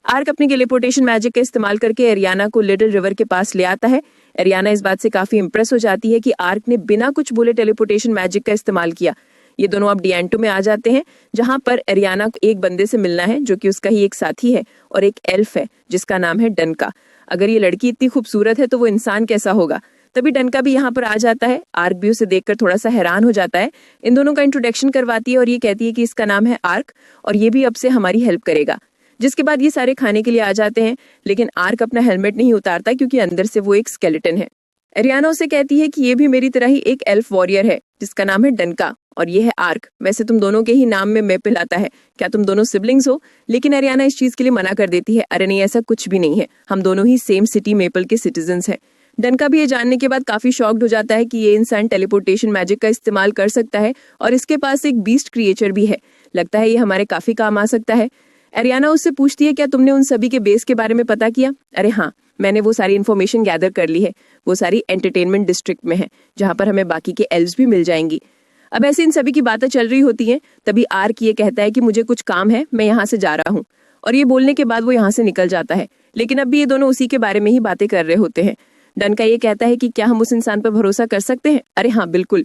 आर्क अपनी टेलीपोर्टेशन मैजिक का इस्तेमाल करके एरियाना को लिटिल रिवर के पास ले आता है। एरियाना इस बात से काफी इंप्रेस हो जाती है कि आर्क ने बिना कुछ बोले टेलीपोर्टेशन मैजिक का इस्तेमाल किया। ये दोनों अब डिएंटो में आ जाते हैं जहां पर एरियाना को एक बंदे से मिलना है जो कि उसका ही एक साथी है और एक एल्फ है जिसका नाम है डनका। अगर ये लड़की इतनी खूबसूरत है तो वो इंसान कैसा होगा? तभी डनका भी यहाँ पर आ जाता है। आर्क भी उसे देखकर थोड़ा सा हैरान हो जाता है। इन दोनों का इंट्रोडक्शन करवाती है और ये कहती है कि इसका नाम है आर्क और ये भी अब से हमारी हेल्प करेगा। जिसके बाद ये सारे खाने के लिए आ जाते हैं लेकिन आर्क अपना हेलमेट नहीं उतारता क्योंकि अंदर से वो एक स्केलेटन है। एरियाना उसे कहती है कि ये भी मेरी तरह ही एक एल्फ वॉरियर है जिसका नाम है डनका और ये है आर्क। वैसे तुम दोनों के ही नाम में मेपल आता है, क्या तुम दोनों सिबलिंग्स हो? लेकिन एरियाना इस चीज के लिए मना कर देती है। अरे नहीं, ऐसा कुछ भी नहीं है, हम दोनों ही सेम सिटी मेपल के सिटीजन्स हैं। डनका भी ये जानने के बाद काफी शॉक्ड हो जाता है कि ये इंसान टेलीपोर्टेशन मैजिक का इस्तेमाल कर सकता है और इसके पास एक बीस्ट क्रिएचर भी है। लगता है ये हमारे काफी काम आ सकता है। एरियाना उससे पूछती है क्या तुमने उन सभी के बेस के बारे में पता किया? अरे हाँ, मैंने वो सारी इन्फॉर्मेशन गैदर कर ली है। वो सारी एंटरटेनमेंट डिस्ट्रिक्ट में है जहां पर हमें बाकी के एल्व्स भी मिल जाएंगी। अब ऐसे इन सभी की बातें चल रही होती हैं तभी आर्क ये कहता है कि मुझे कुछ काम है, मैं यहाँ से जा रहा हूँ। और ये बोलने के बाद वो यहाँ से निकल जाता है। लेकिन अब भी ये दोनों उसी के बारे में ही बातें कर रहे होते हैं। डनका ये कहता है कि क्या हम उस इंसान पर भरोसा कर सकते हैं? अरे हाँ, बिल्कुल।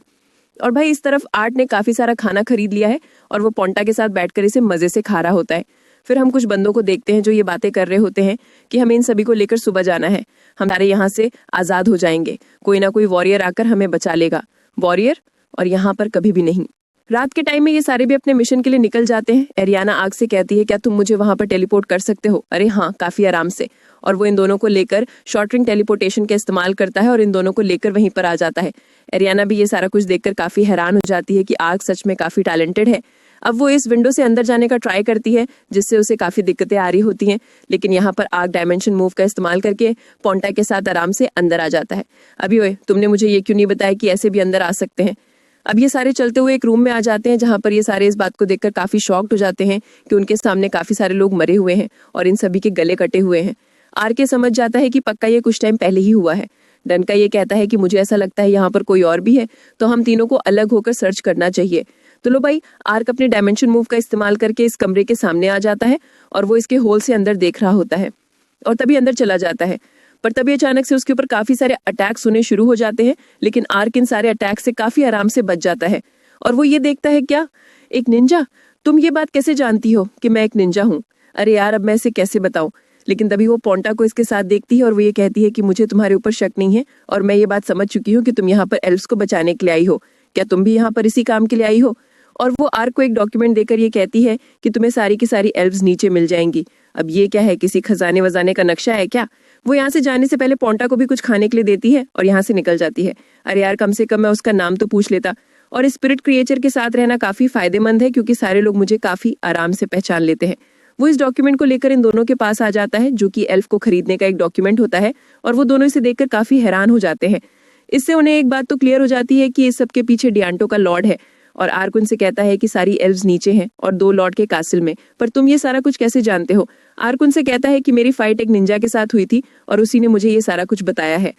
और भाई इस तरफ आर्ट ने काफी सारा खाना खरीद लिया है और वो पोंटा के साथ बैठकर इसे मजे से खा रहा होता है। फिर हम कुछ बंदों को देखते हैं जो ये बातें कर रहे होते हैं कि हमें इन सभी को लेकर सुबह जाना है, हम सारे यहाँ से आजाद हो जाएंगे, कोई ना कोई वॉरियर आकर हमें बचा लेगा। वॉरियर? और यहाँ पर कभी भी नहीं। रात के टाइम में ये सारे भी अपने मिशन के लिए निकल जाते हैं। एरियाना आग से कहती है क्या तुम मुझे वहां पर टेलीपोर्ट कर सकते हो? अरे हाँ, काफी आराम से। और वो इन दोनों को लेकर शॉर्ट रिंग टेलीपोर्टेशन का इस्तेमाल करता है और इन दोनों को लेकर वहीं पर आ जाता है। एरियाना भी ये सारा कुछ देखकर काफी हैरान हो जाती है कि आग सच में काफी टैलेंटेड है। अब वो इस विंडो से अंदर जाने का ट्राई करती है जिससे उसे काफी दिक्कतें आ रही होती हैं। लेकिन यहाँ पर आग डायमेंशन मूव का इस्तेमाल करके पोंटा के साथ आराम से अंदर आ जाता है। अभी ओए, तुमने मुझे ये क्यों नहीं बताया कि ऐसे भी अंदर आ सकते हैं? अब ये सारे चलते हुए एक रूम में आ जाते हैं जहां पर ये सारे इस बात को देखकर काफी शॉक्ड हो जाते हैं कि उनके सामने काफी सारे लोग मरे हुए हैं और इन सभी के गले कटे हुए हैं। आर समझ जाता है कि पक्का ये कुछ टाइम पहले ही हुआ है। डनका ये कहता है कि मुझे ऐसा लगता है यहाँ पर कोई और भी है, तो हम तीनों को अलग होकर सर्च करना चाहिए। तो लो भाई, आर्क अपने डायमेंशन मूव का इस्तेमाल करके इस कमरे के सामने आ जाता है और वो इसके होल से अंदर देख रहा होता है और तभी अंदर चला जाता है। पर तभी अचानक से उसके ऊपर काफी सारे अटैक्स होने शुरू हो जाते हैं, लेकिन आर्क इन सारे अटैक से काफी आराम से बच जाता है। और वो ये देखता है, क्या एक निंजा? तुम ये बात कैसे जानती हो कि मैं एक निंजा हूँ? अरे यार, अब मैं इसे कैसे बताऊं? लेकिन तभी वो पोंटा को इसके साथ देखती है और वो ये कहती है कि मुझे तुम्हारे ऊपर शक नहीं है और मैं ये बात समझ चुकी हूँ कि तुम यहाँ पर एल्व्स को बचाने के लिए आई हो। क्या तुम भी यहाँ पर इसी काम के लिए आई हो? और वो आर्क को एक डॉक्यूमेंट देकर ये कहती है कि तुम्हें सारी की सारी एल्व्स नीचे मिल जाएंगी। अब ये क्या है, किसी खजाने वजाने का नक्शा है क्या? वो यहाँ से जाने से पहले पोंटा को भी कुछ खाने के लिए देती है और यहाँ से निकल जाती है। अरे यार, कम से कम मैं उसका नाम तो पूछ लेता। और स्पिरिट क्रिएचर के साथ रहना काफी फायदेमंद है क्योंकि सारे लोग मुझे काफी आराम से पहचान लेते हैं। वो इस डॉक्यूमेंट को लेकर इन दोनों के पास आ जाता है जो कि एल्फ को खरीदने का एक डॉक्यूमेंट होता है और वो दोनों इसे देखकर काफी हैरान हो जाते हैं। इससे उन्हें एक बात तो क्लियर हो जाती है कि इस सब के पीछे डिएंटो का लॉर्ड है और आर्क उनसे कहता है कि सारी एल्व्स नीचे हैं और 2 लॉर्ड के कासिल में, पर तुम ये सारा कुछ कैसे जानते हो? आर्क उनसे कहता है कि मेरी फाइट एक निंजा के साथ हुई थी और उसी ने मुझे ये सारा कुछ बताया है।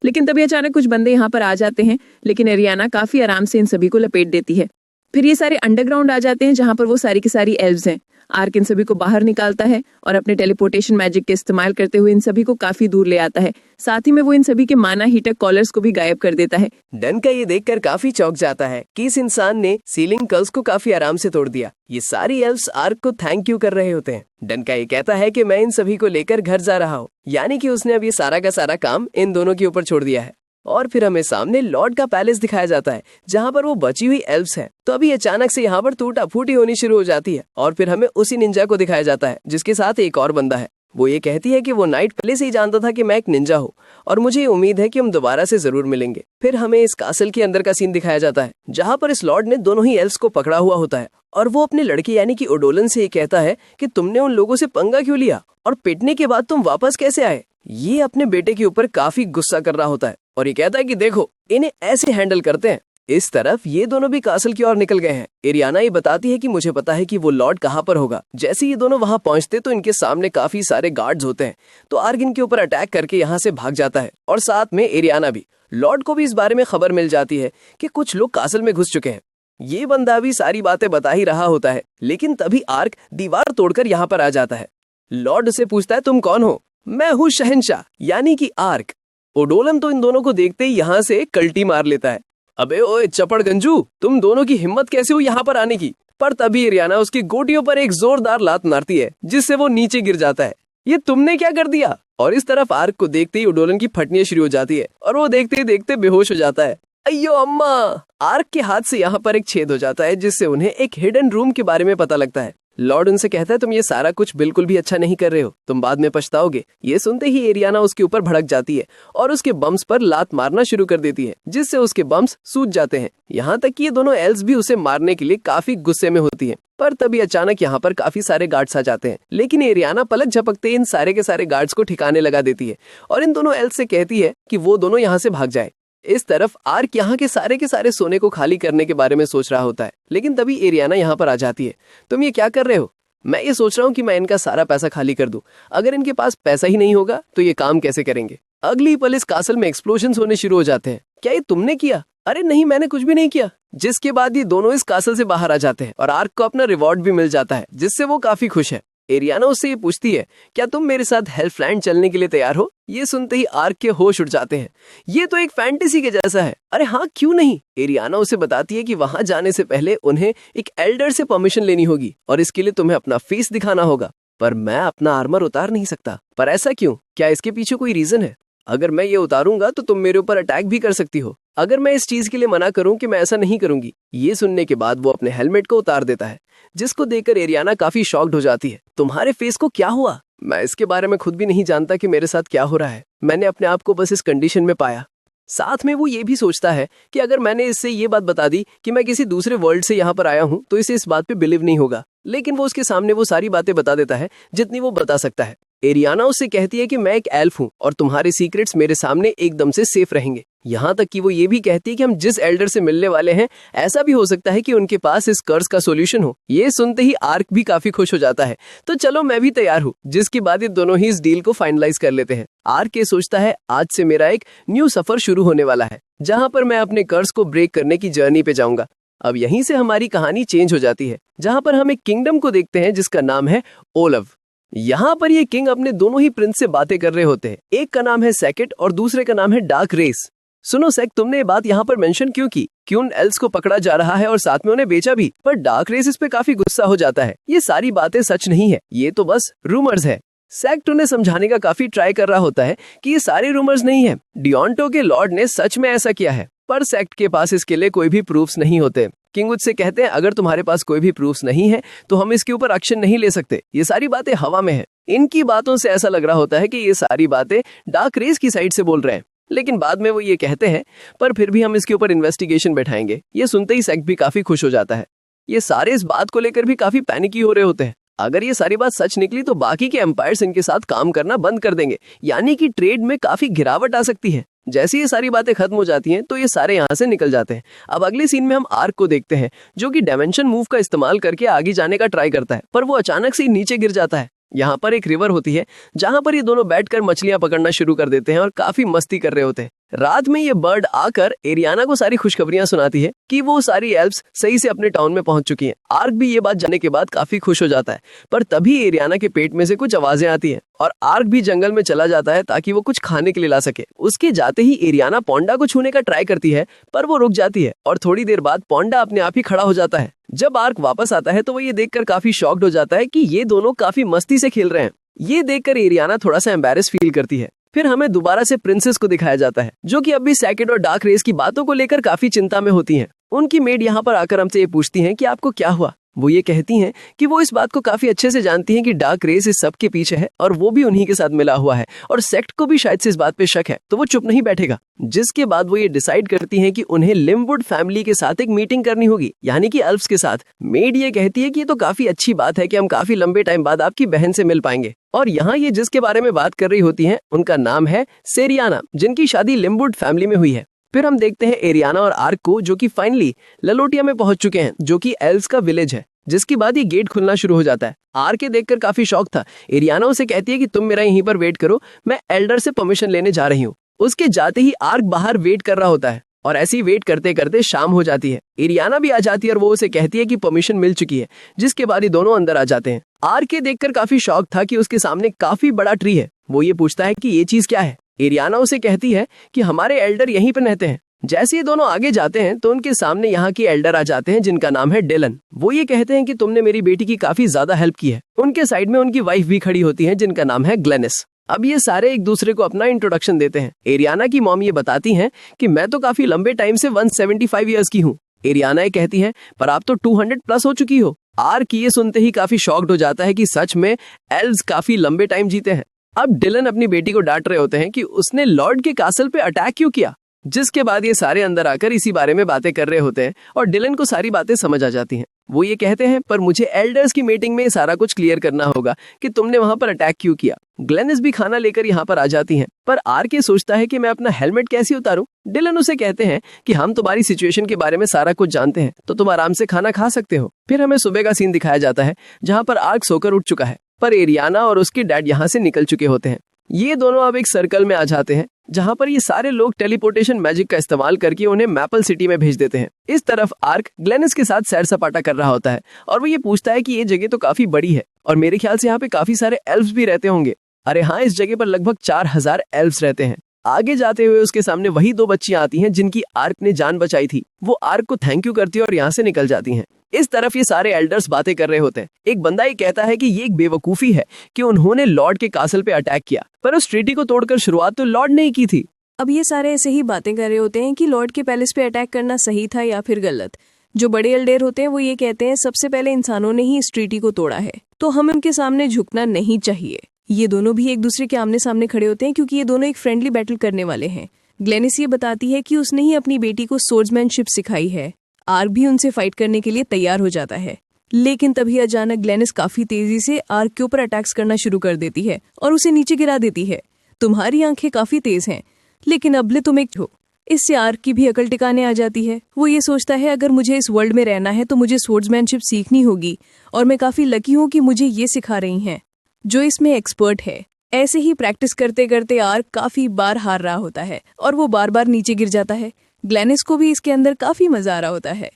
लेकिन तभी अचानक कुछ बंदे यहाँ पर आ जाते हैं, लेकिन एरियाना काफी आराम से इन सभी को लपेट देती है। फिर ये सारे अंडरग्राउंड आ जाते हैं जहां पर वो सारी की सारी एल्व्स हैं। आर्क इन सभी को बाहर निकालता है और अपने टेलीपोर्टेशन मैजिक के इस्तेमाल करते हुए इन सभी को काफी दूर ले आता है। साथ ही में वो इन सभी के माना हीटर कॉलर्स को भी गायब कर देता है। डनका ये देखकर काफी चौंक जाता है कि इस इंसान ने सीलिंग कर्ल्स को काफी आराम से तोड़ दिया। ये सारी एल्व्स आर्क को थैंक यू कर रहे होते हैं। डनका ये कहता है कि मैं इन सभी को लेकर घर जा रहा हूँ, यानी कि उसने अब ये सारा का सारा काम इन दोनों के ऊपर छोड़ दिया है। और फिर हमें सामने लॉर्ड का पैलेस दिखाया जाता है जहाँ पर वो बची हुई एल्व्स हैं। तो अभी अचानक से यहाँ पर टूटा फूटी होनी शुरू हो जाती है और फिर हमें उसी निंजा को दिखाया जाता है जिसके साथ एक और बंदा है। वो ये कहती है कि वो नाइट पहले से ही जानता था कि मैं एक निंजा हूँ और मुझे ये उम्मीद है कि हम दोबारा से जरूर मिलेंगे। फिर हमें इस कासल के अंदर का सीन दिखाया जाता है जहाँ पर इस लॉर्ड ने दोनों ही एल्व्स को पकड़ा हुआ होता है और वो अपने लड़के यानी कि ओडोलन से ये कहता है कि तुमने उन लोगों से पंगा क्यों लिया और पिटने के बाद तुम वापस कैसे आए। ये अपने बेटे के ऊपर काफी गुस्सा कर रहा होता है और ये कहता है कि देखो इन्हें ऐसे हैंडल करते हैं। इस तरफ ये दोनों भी कासल की ओर निकल गए हैं। एरियाना ये बताती है कि मुझे पता है कि वो लॉर्ड कहाँ पर होगा। जैसे ये दोनों वहां पहुंचते तो इनके सामने काफी सारे गार्ड्स होते हैं, तो आर्क इनके ऊपर अटैक करके यहाँ से भाग जाता है और साथ में एरियाना भी। लॉर्ड को भी इस बारे में खबर मिल जाती है कि कुछ लोग कासल में घुस चुके हैं। ये बंदा भी सारी बातें बता ही रहा होता है, लेकिन तभी आर्क दीवार तोड़कर यहाँ पर आ जाता है। लॉर्ड से पूछता है तुम कौन हो? मैं हूँ शहंशाह यानी कि आर्क। ओडोलन तो इन दोनों को देखते ही यहाँ से कल्टी मार लेता है। अबे ओए चपड़ गंजू, तुम दोनों की हिम्मत कैसे हुई यहाँ पर आने की? पर तभी एरियाना उसकी गोटियों पर एक जोरदार लात मारती है जिससे वो नीचे गिर जाता है। ये तुमने क्या कर दिया? और इस तरफ आर्क को देखते ही ओडोलन की फटनियां शुरू हो जाती है और वो देखते ही देखते बेहोश हो जाता है। अयो अम्मा! आर्क के हाथ से यहाँ पर एक छेद हो जाता है जिससे उन्हें एक हिडन रूम के बारे में पता लगता है। लॉर्ड उनसे कहता है तुम ये सारा कुछ बिल्कुल भी अच्छा नहीं कर रहे हो, तुम बाद में पछताओगे। ये सुनते ही एरियाना उसके ऊपर भड़क जाती है और उसके बम्स पर लात मारना शुरू कर देती है जिससे उसके बम्स सूज जाते हैं। यहाँ तक कि ये दोनों एल्व्स भी उसे मारने के लिए काफी गुस्से में होती हैं। पर तभी अचानक यहाँ पर काफी सारे गार्ड्स आ जाते हैं, लेकिन एरियाना पलक झपकते इन सारे के सारे गार्ड्स को ठिकाने लगा देती है और इन दोनों एल्व्स से कहती है कि वो दोनों यहाँ से भाग जाए। इस तरफ आर्क यहाँ के सारे सोने को खाली करने के बारे में सोच रहा होता है, लेकिन तभी एरियाना यहाँ पर आ जाती है। तुम ये क्या कर रहे हो? मैं ये सोच रहा हूँ कि मैं इनका सारा पैसा खाली कर दूं। अगर इनके पास पैसा ही नहीं होगा तो ये काम कैसे करेंगे? अगली पल इस कासल में एक्सप्लोजन्स होने शुरू हो जाते हैं। क्या ये तुमने किया? अरे नहीं, मैंने कुछ भी नहीं किया। जिसके बाद ये दोनों इस कासल से बाहर आ जाते हैं और आर्क को अपना रिवॉर्ड भी मिल जाता है जिससे वो काफी खुश है। एरियाना उससे ये पूछती है क्या तुम मेरे साथ हेल्फलैंड चलने के लिए तैयार हो? ये सुनते ही आर्क के होश उड़ जाते हैं। ये तो एक फैंटेसी के जैसा है। अरे हाँ, क्यों नहीं? एरियाना उसे बताती है कि वहां जाने से पहले उन्हें एक एल्डर से परमिशन लेनी होगी और इसके लिए तुम्हें अपना फेस दिखाना होगा। पर मैं अपना आर्मर उतार नहीं सकता। पर ऐसा क्यों? क्या इसके पीछे कोई रीजन है? अगर मैं ये उतारूंगा तो तुम मेरे ऊपर अटैक भी कर सकती हो। अगर मैं इस चीज के लिए मना करूं कि मैं ऐसा नहीं करूंगी। ये सुनने के बाद वो अपने हेलमेट को उतार देता है जिसको देखकर एरियाना काफी शॉक्ड हो जाती है। तुम्हारे फेस को क्या हुआ? मैं इसके बारे में खुद भी नहीं जानता कि मेरे साथ क्या हो रहा है। मैंने अपने आप को बस इस कंडीशन में पाया। साथ में वो ये भी सोचता है कि अगर मैंने इससे ये बात बता दी कि मैं किसी दूसरे वर्ल्ड से यहाँ पर आया हूँ तो इसे इस बात पे बिलीव नहीं होगा, लेकिन वो उसके सामने वो सारी बातें बता देता है जितनी वो बता सकता है। एरियाना उससे कहती है कि मैं एक एल्फ हूँ और तुम्हारे सीक्रेट्स मेरे सामने एकदम से सेफ रहेंगे। यहाँ तक कि वो ये भी कहती है कि हम जिस एल्डर से मिलने वाले हैं ऐसा भी हो सकता है कि उनके पास इस कर्ज का सॉल्यूशन हो। ये सुनते ही आर्क भी काफी खुश हो जाता है। तो चलो मैं भी तैयार हूँ। जिसके बाद ये दोनों ही इस डील को फाइनलाइज कर लेते हैं। आर्क ये सोचता है आज से मेरा एक न्यू सफर शुरू होने वाला है जहाँ पर मैं अपने कर्ज को ब्रेक करने की जर्नी पे जाऊंगा। अब यहीं से हमारी कहानी चेंज हो जाती है जहाँ पर हम एक किंगडम को देखते हैं जिसका नाम है ओलव। यहाँ पर ये किंग अपने दोनों ही प्रिंस से बातें कर रहे होते हैं। एक का नाम है सेकेट और दूसरे का नाम है डार्क रेस। सुनो सेक, तुमने ये बात यहाँ पर मेंशन क्यों की कि उन एल्व्स को पकड़ा जा रहा है और साथ में उन्हें बेचा भी? पर डार्क रेस इस पे काफी गुस्सा हो जाता है। ये सारी बातें सच नहीं है, ये तो बस रूमर्स है। सेक्ट उन्हें समझाने का काफी ट्राई कर रहा होता है कि ये सारे रूमर्स नहीं है, डियोंटो के लॉर्ड ने सच में ऐसा किया है। पर सेक्ट के पास इसके लिए कोई भी प्रूफ्स नहीं होते। किंग उससे कहते हैं अगर तुम्हारे पास कोई भी प्रूफ्स नहीं है तो हम इसके ऊपर एक्शन नहीं ले सकते। ये सारी बातें हवा में है। इनकी बातों से ऐसा लग रहा होता है कि ये सारी बातें डार्क रेस की साइड से बोल रहे हैं, लेकिन बाद में वो ये कहते हैं पर फिर भी हम इसके ऊपर इन्वेस्टिगेशन बैठाएंगे। ये सुनते ही सेक्ट भी काफी खुश हो जाता है। ये सारे इस बात को लेकर भी काफी पैनिकी हो रहे होते हैं। अगर ये सारी बात सच निकली तो बाकी के एम्पायर्स इनके साथ काम करना बंद कर देंगे, यानी कि ट्रेड में काफी गिरावट आ सकती है। जैसे ये सारी बातें खत्म हो जाती हैं तो ये सारे यहाँ से निकल जाते हैं। अब अगले सीन में हम आर्क को देखते हैं, जो कि डायमेंशन मूव का इस्तेमाल करके आगे जाने का ट्राई करता है, पर वो अचानक से नीचे गिर जाता है। यहाँ पर एक रिवर होती है जहाँ पर ये दोनों बैठकर मछलियां पकड़ना शुरू कर देते हैं और काफी मस्ती कर रहे होते हैं। रात में ये बर्ड आकर एरियाना को सारी खुशखबरियां सुनाती है कि वो सारी एल्फ्स सही से अपने टाउन में पहुंच चुकी हैं। आर्क भी ये बात जानने के बाद काफी खुश हो जाता है, पर तभी एरियाना के पेट में से कुछ आवाजें आती हैं और आर्क भी जंगल में चला जाता है ताकि वो कुछ खाने के लिए ला सके। उसके जाते ही एरियाना पोंडा को छूने का ट्राई करती है, पर वो रुक जाती है और थोड़ी देर बाद पोंडा अपने आप ही खड़ा हो जाता है। जब आर्क वापस आता है तो वो ये देखकर काफी शॉक्ड हो जाता है कि ये दोनों काफी मस्ती से खेल रहे हैं। ये देखकर एरियाना थोड़ा सा एम्बैरेस फील करती है। फिर हमें दोबारा से प्रिंसेस को दिखाया जाता है, जो कि अब भी सैकेड और डार्क रेस की बातों को लेकर काफी चिंता में होती हैं। उनकी मेड यहाँ पर आकर हमसे ये पूछती हैं कि आपको क्या हुआ। वो ये कहती हैं कि वो इस बात को काफी अच्छे से जानती हैं कि डार्क रेस इस सब के पीछे है और वो भी उन्हीं के साथ मिला हुआ है और सेक्ट को भी शायद से इस बात पे शक है, तो वो चुप नहीं बैठेगा। जिसके बाद वो ये डिसाइड करती हैं कि उन्हें लिमवुड फैमिली के साथ एक मीटिंग करनी होगी, यानी कि एल्फ्स के साथ। मेड ये कहती है कि ये तो काफी अच्छी बात है कि हम काफी लंबे टाइम बाद आपकी बहन से मिल पाएंगे। और यहाँ ये जिसके बारे में बात कर रही होती हैं उनका नाम है सेरियाना, जिनकी शादी लिमवुड फैमिली में हुई है। फिर हम देखते हैं एरियाना और आर्क को, जो कि फाइनली ललोटिया में पहुंच चुके हैं, जो कि एल्फ्स का विलेज है। जिसके बाद ये गेट खुलना शुरू हो जाता है। आर्क के देखकर काफी शौक था। एरियाना उसे कहती है कि तुम मेरा यहीं पर वेट करो, मैं एल्डर से परमिशन लेने जा रही हूँ। उसके जाते ही आर्क बाहर वेट कर रहा होता है और ऐसे ही वेट करते करते शाम हो जाती है। एरियाना भी आ जाती है और वो उसे कहती है कि परमिशन मिल चुकी है, जिसके बाद ये दोनों अंदर आ जाते हैं। आर्क के देखकर काफी शौक था कि उसके सामने काफी बड़ा ट्री है। वो ये पूछता है कि ये चीज क्या है। एरियाना उसे कहती है कि हमारे एल्डर यहीं पर रहते हैं। जैसे ये दोनों आगे जाते हैं तो उनके सामने यहाँ के एल्डर आ जाते हैं, जिनका नाम है डिलन। वो ये कहते हैं कि तुमने मेरी बेटी की काफी ज्यादा हेल्प की है। उनके साइड में उनकी वाइफ भी खड़ी होती है, जिनका नाम है ग्लेनिस। अब ये सारे एक दूसरे को अपना इंट्रोडक्शन देते हैं। एरियाना की मॉम ये बताती हैं कि मैं तो काफी लंबे टाइम से 175 ईयर्स की हूँ। एरियाना ये कहती है पर आप तो 200 प्लस हो चुकी हो। आर्क ये सुनते ही काफी शॉक्ड हो जाता है कि सच में एल्व्स काफी लंबे टाइम जीते हैं। अब डिलन अपनी बेटी को डांट रहे होते हैं कि उसने लॉर्ड के कासल पे अटैक क्यों किया। जिसके बाद ये सारे अंदर आकर इसी बारे में बातें कर रहे होते हैं और डिलन को सारी बातें समझ आ जाती हैं। वो ये कहते हैं पर मुझे एल्डर्स की मीटिंग में सारा कुछ क्लियर करना होगा कि तुमने वहां पर अटैक क्यों किया। ग्लेनिस भी खाना लेकर यहाँ पर आ जाती हैं, पर आर्क ये सोचता है कि मैं अपना हेलमेट कैसे उतारूं। डिलन उसे कहते हैं कि हम तुम्हारी सिचुएशन के बारे में सारा कुछ जानते हैं, तो तुम आराम से खाना खा सकते हो। फिर हमें सुबह का सीन दिखाया जाता है जहाँ पर आर्क सोकर उठ चुका है, पर एरियाना और उसके डैड यहाँ से निकल चुके होते हैं। ये दोनों अब एक सर्कल में आ जाते हैं जहां पर ये सारे लोग टेलीपोर्टेशन मैजिक का इस्तेमाल करके उन्हें मैपल सिटी में भेज देते हैं। इस तरफ आर्क ग्लेनिस के साथ सैर सपाटा कर रहा होता है और वो ये पूछता है कि ये जगह तो काफी बड़ी है और मेरे ख्याल से यहाँ पे काफी सारे एल्फ्स भी रहते होंगे। अरे हाँ, इस जगह पर लगभग 4000 एल्फ्स रहते हैं। आगे जाते हुए उसके सामने वही 2 बच्चियां आती हैं जिनकी आर्क ने जान बचाई थी। वो आर्क को थैंक यू करती है और यहाँ से निकल जाती हैं। इस तरफ ये सारे एल्डर्स बातें कर रहे होते हैं। एक बंदा ये कहता है कि ये एक बेवकूफी है कि उन्होंने लॉर्ड के कासल पे अटैक किया, पर उस ट्रीटी को तोड़कर शुरुआत तो लॉर्ड ने ही की थी। अब ये सारे ऐसे ही बातें कर रहे होते हैं कि लॉर्ड के पैलेस पे अटैक करना सही था या फिर गलत। जो बड़े एल्डर होते हैं वो ये कहते हैं सबसे पहले इंसानों ने ही इस ट्रीटी को तोड़ा है, तो हमें उनके सामने झुकना नहीं चाहिए। ये दोनों भी एक दूसरे के आमने सामने खड़े होते हैं क्योंकि ये दोनों एक फ्रेंडली बैटल करने वाले हैं। ग्लेनिस ये बताती है कि उसने ही अपनी बेटी को सोर्ड्समैनशिप सिखाई है। आर्क भी उनसे फाइट करने के लिए तैयार हो जाता है, लेकिन तभी अचानक ग्लेनिस काफी तेजी से आर्क के ऊपर अटैक्स करना शुरू कर देती है और उसे नीचे गिरा देती है। तुम्हारी आंखें काफी तेज हैं, लेकिन अबले तुम एक हो। इससे आर्क की भी अकल टिकाने आ जाती है। वो ये सोचता है अगर मुझे इस वर्ल्ड में रहना है तो मुझे सोर्ड्समैनशिप सीखनी होगी और मैं काफी लकी हूँ कि मुझे ये सिखा रही हैं जो इसमें एक्सपर्ट है। ऐसे ही प्रैक्टिस करते करते आर्क काफी बार हार रहा होता है और वो बार बार नीचे गिर जाता है। ग्लेनिस को भी इसके अंदर काफी मजा आ रहा होता है।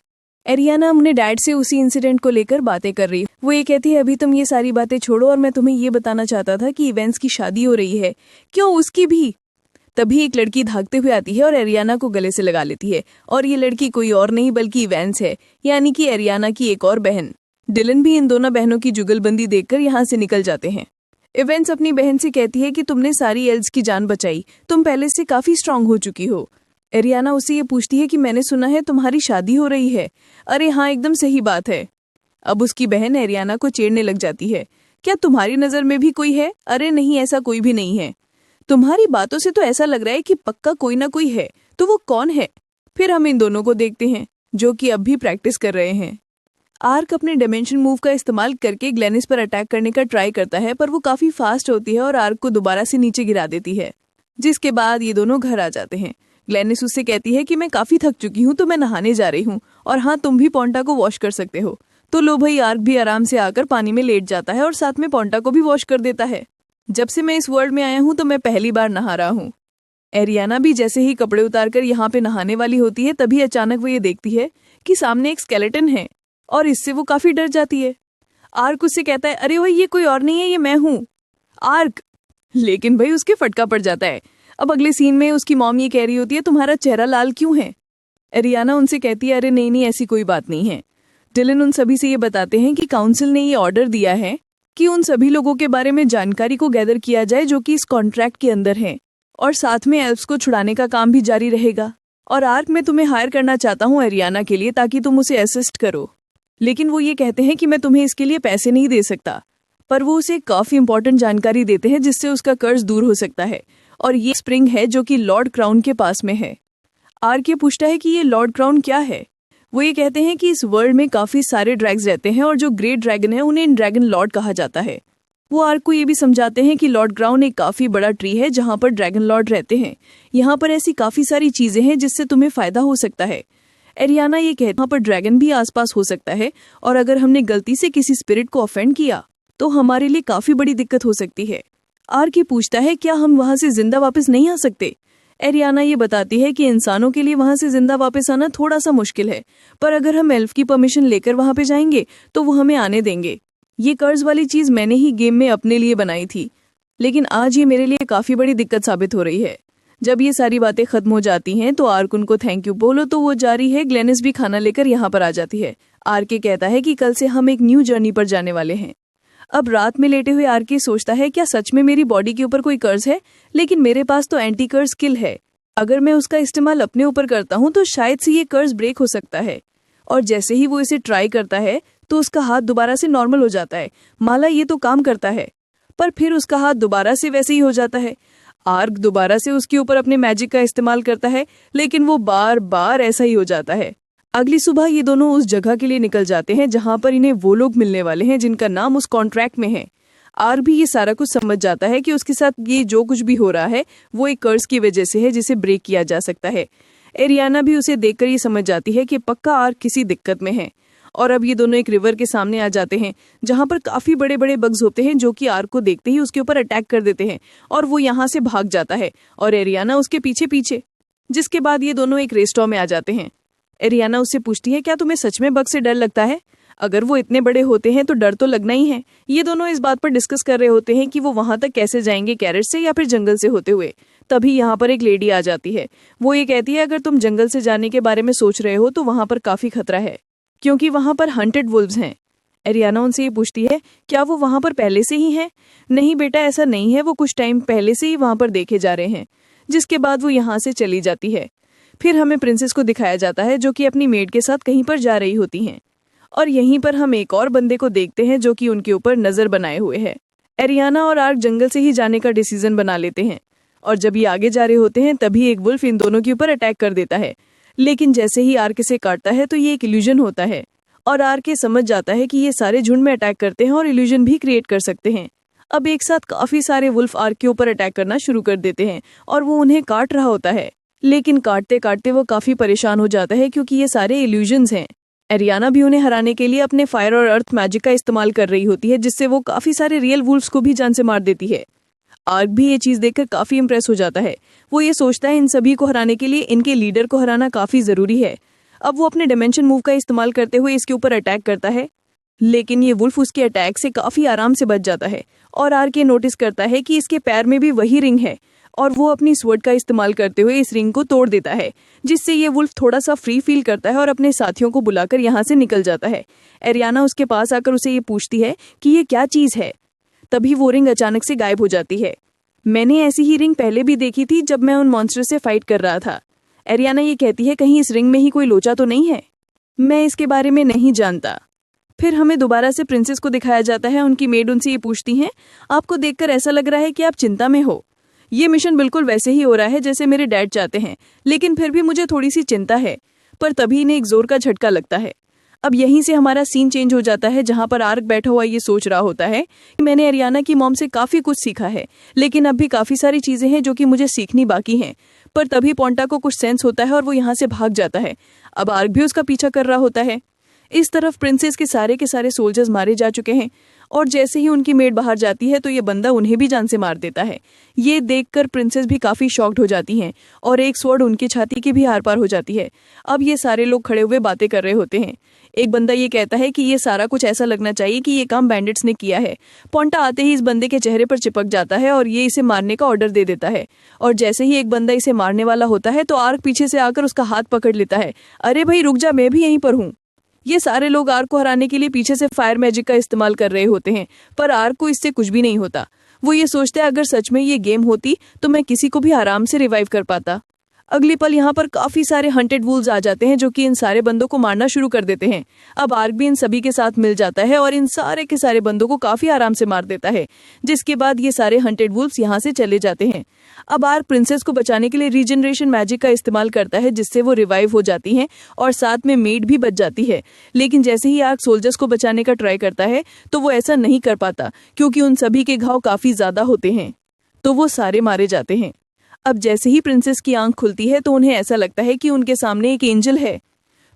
एरियाना अपने डैड से उसी इंसिडेंट को लेकर बातें कर रही। वो ये कहती है अभी तुम ये सारी बातें छोड़ो और मैं तुम्हें ये बताना चाहता था कि इवेंट्स की शादी हो रही है। क्यों, उसकी भी? तभी एक लड़की भागते हुए आती है और एरियाना को गले से लगा लेती है और ये लड़की कोई और नहीं बल्कि इवेंट्स है, यानी कि एरियाना की एक और बहन। डिलन भी इन दोनों बहनों की जुगलबंदी देखकर यहाँ से निकल जाते हैं। इवेंट्स अपनी बहन से कहती है कि तुमने सारी एल्फ्स की जान बचाई, तुम पहले से काफी स्ट्रांग हो चुकी हो। एरियाना उससे ये पूछती है कि मैंने सुना है तुम्हारी शादी हो रही है। अरे हाँ, एकदम सही बात है। अब उसकी बहन एरियाना को छेड़ने लग जाती है। क्या तुम्हारी नजर में भी कोई है? अरे नहीं, ऐसा कोई भी नहीं है। तुम्हारी बातों से तो ऐसा लग रहा है कि पक्का कोई ना कोई है, तो वो कौन है? फिर हम इन दोनों को देखते हैं जो कि अब भी प्रैक्टिस कर रहे हैं। आर्क अपने डायमेंशन मूव का इस्तेमाल करके ग्लेनिस पर अटैक करने का ट्राई करता है, पर वो काफी फास्ट होती है और आर्क को दोबारा से नीचे गिरा देती है, जिसके बाद ये दोनों घर आ जाते हैं। ग्लेनिस उससे कहती है कि मैं काफी थक चुकी हूँ तो मैं नहाने जा रही हूँ, और हाँ तुम भी पोंटा को वॉश कर सकते हो। तो लो भाई, आर्क भी आराम से आकर पानी में लेट जाता है और साथ में पोंटा को भी वॉश कर देता है। जब से मैं इस वर्ल्ड में आया हूँ तो मैं पहली बार नहा रहा हूँ। एरियाना भी जैसे ही कपड़े उतारकर यहाँ पे नहाने वाली होती है, तभी अचानक वो ये देखती है कि सामने एक स्केलेटन है और इससे वो काफी डर जाती है। आर्क उससे कहता है, अरे भाई ये कोई और नहीं है, ये मैं हूँ आर्क। लेकिन भाई उसके फटका पड़ जाता है। अब अगले सीन में उसकी मॉम ये कह रही होती है, तुम्हारा चेहरा लाल क्यों है? एरियाना उनसे कहती है, अरे नहीं नहीं ऐसी कोई बात नहीं है। डिलन उन सभी से ये बताते हैं कि काउंसिल ने ये ऑर्डर दिया है कि उन सभी लोगों के बारे में जानकारी को गैदर किया जाए जो कि इस कॉन्ट्रैक्ट के अंदर हैं, और साथ में एल्फ्स को छुड़ाने का काम भी जारी रहेगा। और आर्क, मैं तुम्हें हायर करना चाहता हूँ एरियाना के लिए, ताकि तुम उसे असिस्ट करो। लेकिन वो ये कहते हैं कि मैं तुम्हें इसके लिए पैसे नहीं दे सकता, पर वो उसे काफी इंपॉर्टेंट जानकारी देते हैं जिससे उसका कर्ज दूर हो सकता है, और ये स्प्रिंग है जो कि लॉर्ड क्राउन के पास में है। आर्क ये पूछता है कि ये लॉर्ड क्राउन क्या है। वो ये कहते हैं कि इस वर्ल्ड में काफी सारे ड्रैग्स रहते हैं और जो ग्रेट ड्रैगन है उन्हें ड्रैगन लॉर्ड कहा जाता है। वो आर्क को ये भी समझाते हैं कि लॉर्ड क्राउन एक काफी बड़ा ट्री है जहाँ पर ड्रैगन लॉर्ड रहते हैं। यहाँ पर ऐसी काफी सारी चीजें हैं जिससे तुम्हें फायदा हो सकता है। एरियाना ये कहती है वहाँ पर ड्रैगन भी आसपास हो सकता है, और अगर हमने गलती से किसी स्पिरिट को ऑफेंड किया तो हमारे लिए काफी बड़ी दिक्कत हो सकती है। आर्क ये पूछता है, क्या हम वहां से जिंदा वापस नहीं आ सकते? एरियाना ये बताती है कि इंसानों के लिए वहां से जिंदा वापस आना थोड़ा सा मुश्किल है, पर अगर हम एल्फ की परमिशन लेकर वहां पे जाएंगे तो वो हमें आने देंगे। ये कर्ज वाली चीज मैंने ही गेम में अपने लिए बनाई थी, लेकिन आज ये मेरे लिए काफी बड़ी दिक्कत साबित हो रही है। जब ये सारी बातें खत्म हो जाती हैं तो आर्क उनको थैंक यू बोलो तो वो जा रही है। ग्लेनिस भी खाना लेकर यहाँ पर आ जाती है। आर्क कहता है कि कल से हम एक न्यू जर्नी पर जाने वाले हैं। अब रात में लेटे हुए आर्क सोचता है, क्या सच में मेरी बॉडी के ऊपर कोई कर्ज है? लेकिन मेरे पास तो एंटी कर्ज स्किल है, अगर मैं उसका इस्तेमाल अपने ऊपर करता हूँ तो शायद से ये कर्ज ब्रेक हो सकता है। और जैसे ही वो इसे ट्राई करता है तो उसका हाथ दोबारा से नॉर्मल हो जाता है। माला ये तो काम करता है, पर फिर उसका हाथ दोबारा से वैसे ही हो जाता है। आर्क दोबारा से उसके ऊपर अपने मैजिक का इस्तेमाल करता है, लेकिन वो बार बार ऐसा ही हो जाता है। अगली सुबह ये दोनों उस जगह के लिए निकल जाते हैं जहां पर इन्हें वो लोग मिलने वाले हैं जिनका नाम उस कॉन्ट्रैक्ट में है। आर्क भी ये सारा कुछ समझ जाता है कि उसके साथ ये जो कुछ भी हो रहा है वो एक कर्ज की वजह से है जिसे ब्रेक किया जा सकता है। एरियाना भी उसे देखकर ये समझ जाती है कि पक्का आर्क किसी दिक्कत में है। और अब ये दोनों एक रिवर के सामने आ जाते हैं जहां पर काफी बड़े बड़े बग्स होते हैं जो कि आर्क को देखते ही उसके ऊपर अटैक कर देते हैं, और वो यहाँ से भाग जाता है और एरियाना उसके पीछे पीछे। जिसके बाद ये दोनों एक रेस्टोरेंट में आ जाते हैं। एरियाना उससे पूछती है, क्या तुम्हें सच में बग से डर लगता है? अगर वो इतने बड़े होते हैं तो डर तो लगना ही है। ये दोनों इस बात पर डिस्कस कर रहे होते हैं कि वो वहां तक कैसे जाएंगे, कैरेट से या फिर जंगल से होते हुए। तभी यहाँ पर एक लेडी आ जाती है। वो ये कहती है, अगर तुम जंगल से जाने के बारे में सोच रहे हो तो वहां पर काफी खतरा है, क्योंकि वहां पर हंटेड वुल्व्स हैं। एरियाना उनसे ये पूछती है, क्या वो वहां पर पहले से ही हैं? नहीं बेटा, ऐसा नहीं है, वो कुछ टाइम पहले से ही वहां पर देखे जा रहे हैं। जिसके बाद वो यहाँ से चली जाती है। फिर हमें प्रिंसेस को दिखाया जाता है जो कि अपनी मेड के साथ कहीं पर जा रही होती हैं, और यहीं पर हम एक और बंदे को देखते हैं जो कि उनके ऊपर नजर बनाए हुए है। एरियाना और आर्क जंगल से ही जाने का डिसीजन बना लेते हैं, और जब ये आगे जा रहे होते हैं तभी एक वुल्फ इन दोनों के ऊपर अटैक कर देता है। लेकिन जैसे ही आर्क इसे काटता है तो ये एक इल्यूजन होता है, और आर्क समझ जाता है कि ये सारे झुंड में अटैक करते हैं और इल्यूजन भी क्रिएट कर सकते हैं। अब एक साथ काफी सारे वुल्फ आर्क के ऊपर अटैक करना शुरू कर देते हैं, और वो उन्हें काट रहा होता है। लेकिन काटते काटते वो काफी परेशान हो जाता है क्योंकि ये सारे इल्यूजन्स हैं। एरियाना भी उन्हें हराने के लिए अपने फायर और अर्थ मैजिक का इस्तेमाल कर रही होती है, जिससे वो काफी सारे रियल वुल्फ्स को भी जान से मार देती है। आर्क भी ये चीज देखकर काफी इंप्रेस हो जाता है। वो ये सोचता है इन सभी को हराने के लिए इनके लीडर को हराना काफी जरूरी है। अब वो अपने डायमेंशन मूव का इस्तेमाल करते हुए इसके ऊपर अटैक करता है, लेकिन ये वुल्फ उसके अटैक से काफी आराम से बच जाता है। और आर्क ये नोटिस करता है कि इसके पैर में भी वही रिंग है, और वो अपनी स्वॉर्ड का इस्तेमाल करते हुए इस रिंग को तोड़ देता है, जिससे ये वुल्फ थोड़ा सा फ्री फील करता है और अपने साथियों को बुलाकर यहाँ से निकल जाता है। एरियाना उसके पास आकर उसे ये पूछती है कि ये क्या चीज है। तभी वो रिंग अचानक से गायब हो जाती है। मैंने ऐसी ही रिंग पहले भी देखी थी जब मैं उन मॉन्स्टर से फाइट कर रहा था। एरियाना ये कहती है, कहीं इस रिंग में ही कोई लोचा तो नहीं है? मैं इसके बारे में नहीं जानता। फिर हमें दोबारा से प्रिंसेस को दिखाया जाता है। उनकी मेड उनसे ये पूछती हैं, आपको देखकर ऐसा लग रहा है कि आप चिंता में हो। ये मिशन बिल्कुल वैसे ही हो रहा है जैसे मेरे डैड चाहते हैं, लेकिन फिर भी मुझे थोड़ी सी चिंता है। पर तभी इन्हें एक जोर का झटका लगता है। अब यहीं से हमारा सीन चेंज हो जाता है, जहां पर आर्क बैठा हुआ ये सोच रहा होता है कि मैंने एरियाना की मॉम से काफी कुछ सीखा है, लेकिन अब भी काफी सारी चीजें हैं जो कि मुझे सीखनी बाकी हैं। पर तभी पोंटा को कुछ सेंस होता है और वो यहाँ से भाग जाता है। अब आर्क भी उसका पीछा कर रहा होता है। इस तरफ प्रिंसेस के सारे सोल्जर्स मारे जा चुके हैं और जैसे ही उनकी मेड बाहर जाती है तो ये बंदा उन्हें भी जान से मार देता है। ये देखकर प्रिंसेस भी काफी शॉक्ड हो जाती हैं और एक स्वॉर्ड उनकी छाती के भी आर पार हो जाती है। अब ये सारे लोग खड़े हुए बातें कर रहे होते हैं। एक बंदा ये कहता है कि ये सारा कुछ ऐसा लगना चाहिए कि ये काम बैंडिट्स ने किया है। पोंटा आते ही इस बंदे के चेहरे पर चिपक जाता है और ये इसे मारने का ऑर्डर दे देता है। और जैसे ही एक बंदा इसे मारने वाला होता है तो आर्क पीछे से आकर उसका हाथ पकड़ लेता है। अरे भाई रुक जा, मैं भी यहीं पर हूँ। ये सारे लोग आर्क को हराने के लिए पीछे से फायर मैजिक का इस्तेमाल कर रहे होते हैं, पर आर्क को इससे कुछ भी नहीं होता। वो ये सोचता है अगर सच में ये गेम होती तो मैं किसी को भी आराम से रिवाइव कर पाता। अगली पल यहाँ पर काफी सारे हंटेड वुल्व्स आ जाते हैं जो कि इन सारे बंदों को मारना शुरू कर देते हैं। अब आर्क भी इन सभी के साथ मिल जाता है और इन सारे के सारे बंदों को काफी आराम से मार देता है, जिसके बाद ये सारे हंटेड वुल्व्स यहाँ से चले जाते हैं। अब आर्क प्रिंसेस को बचाने के लिए रीजनरेशन मैजिक का इस्तेमाल करता है, जिससे वो रिवाइव हो जाती हैं और साथ में मेड भी बच जाती है। लेकिन जैसे ही आर्क सोल्जर्स को बचाने का ट्राई करता है तो वो ऐसा नहीं कर पाता, क्योंकि उन सभी के घाव काफी ज्यादा होते हैं, तो वो सारे मारे जाते हैं। अब जैसे ही प्रिंसेस की आंख खुलती है तो उन्हें ऐसा लगता है कि उनके सामने एक एंजल है।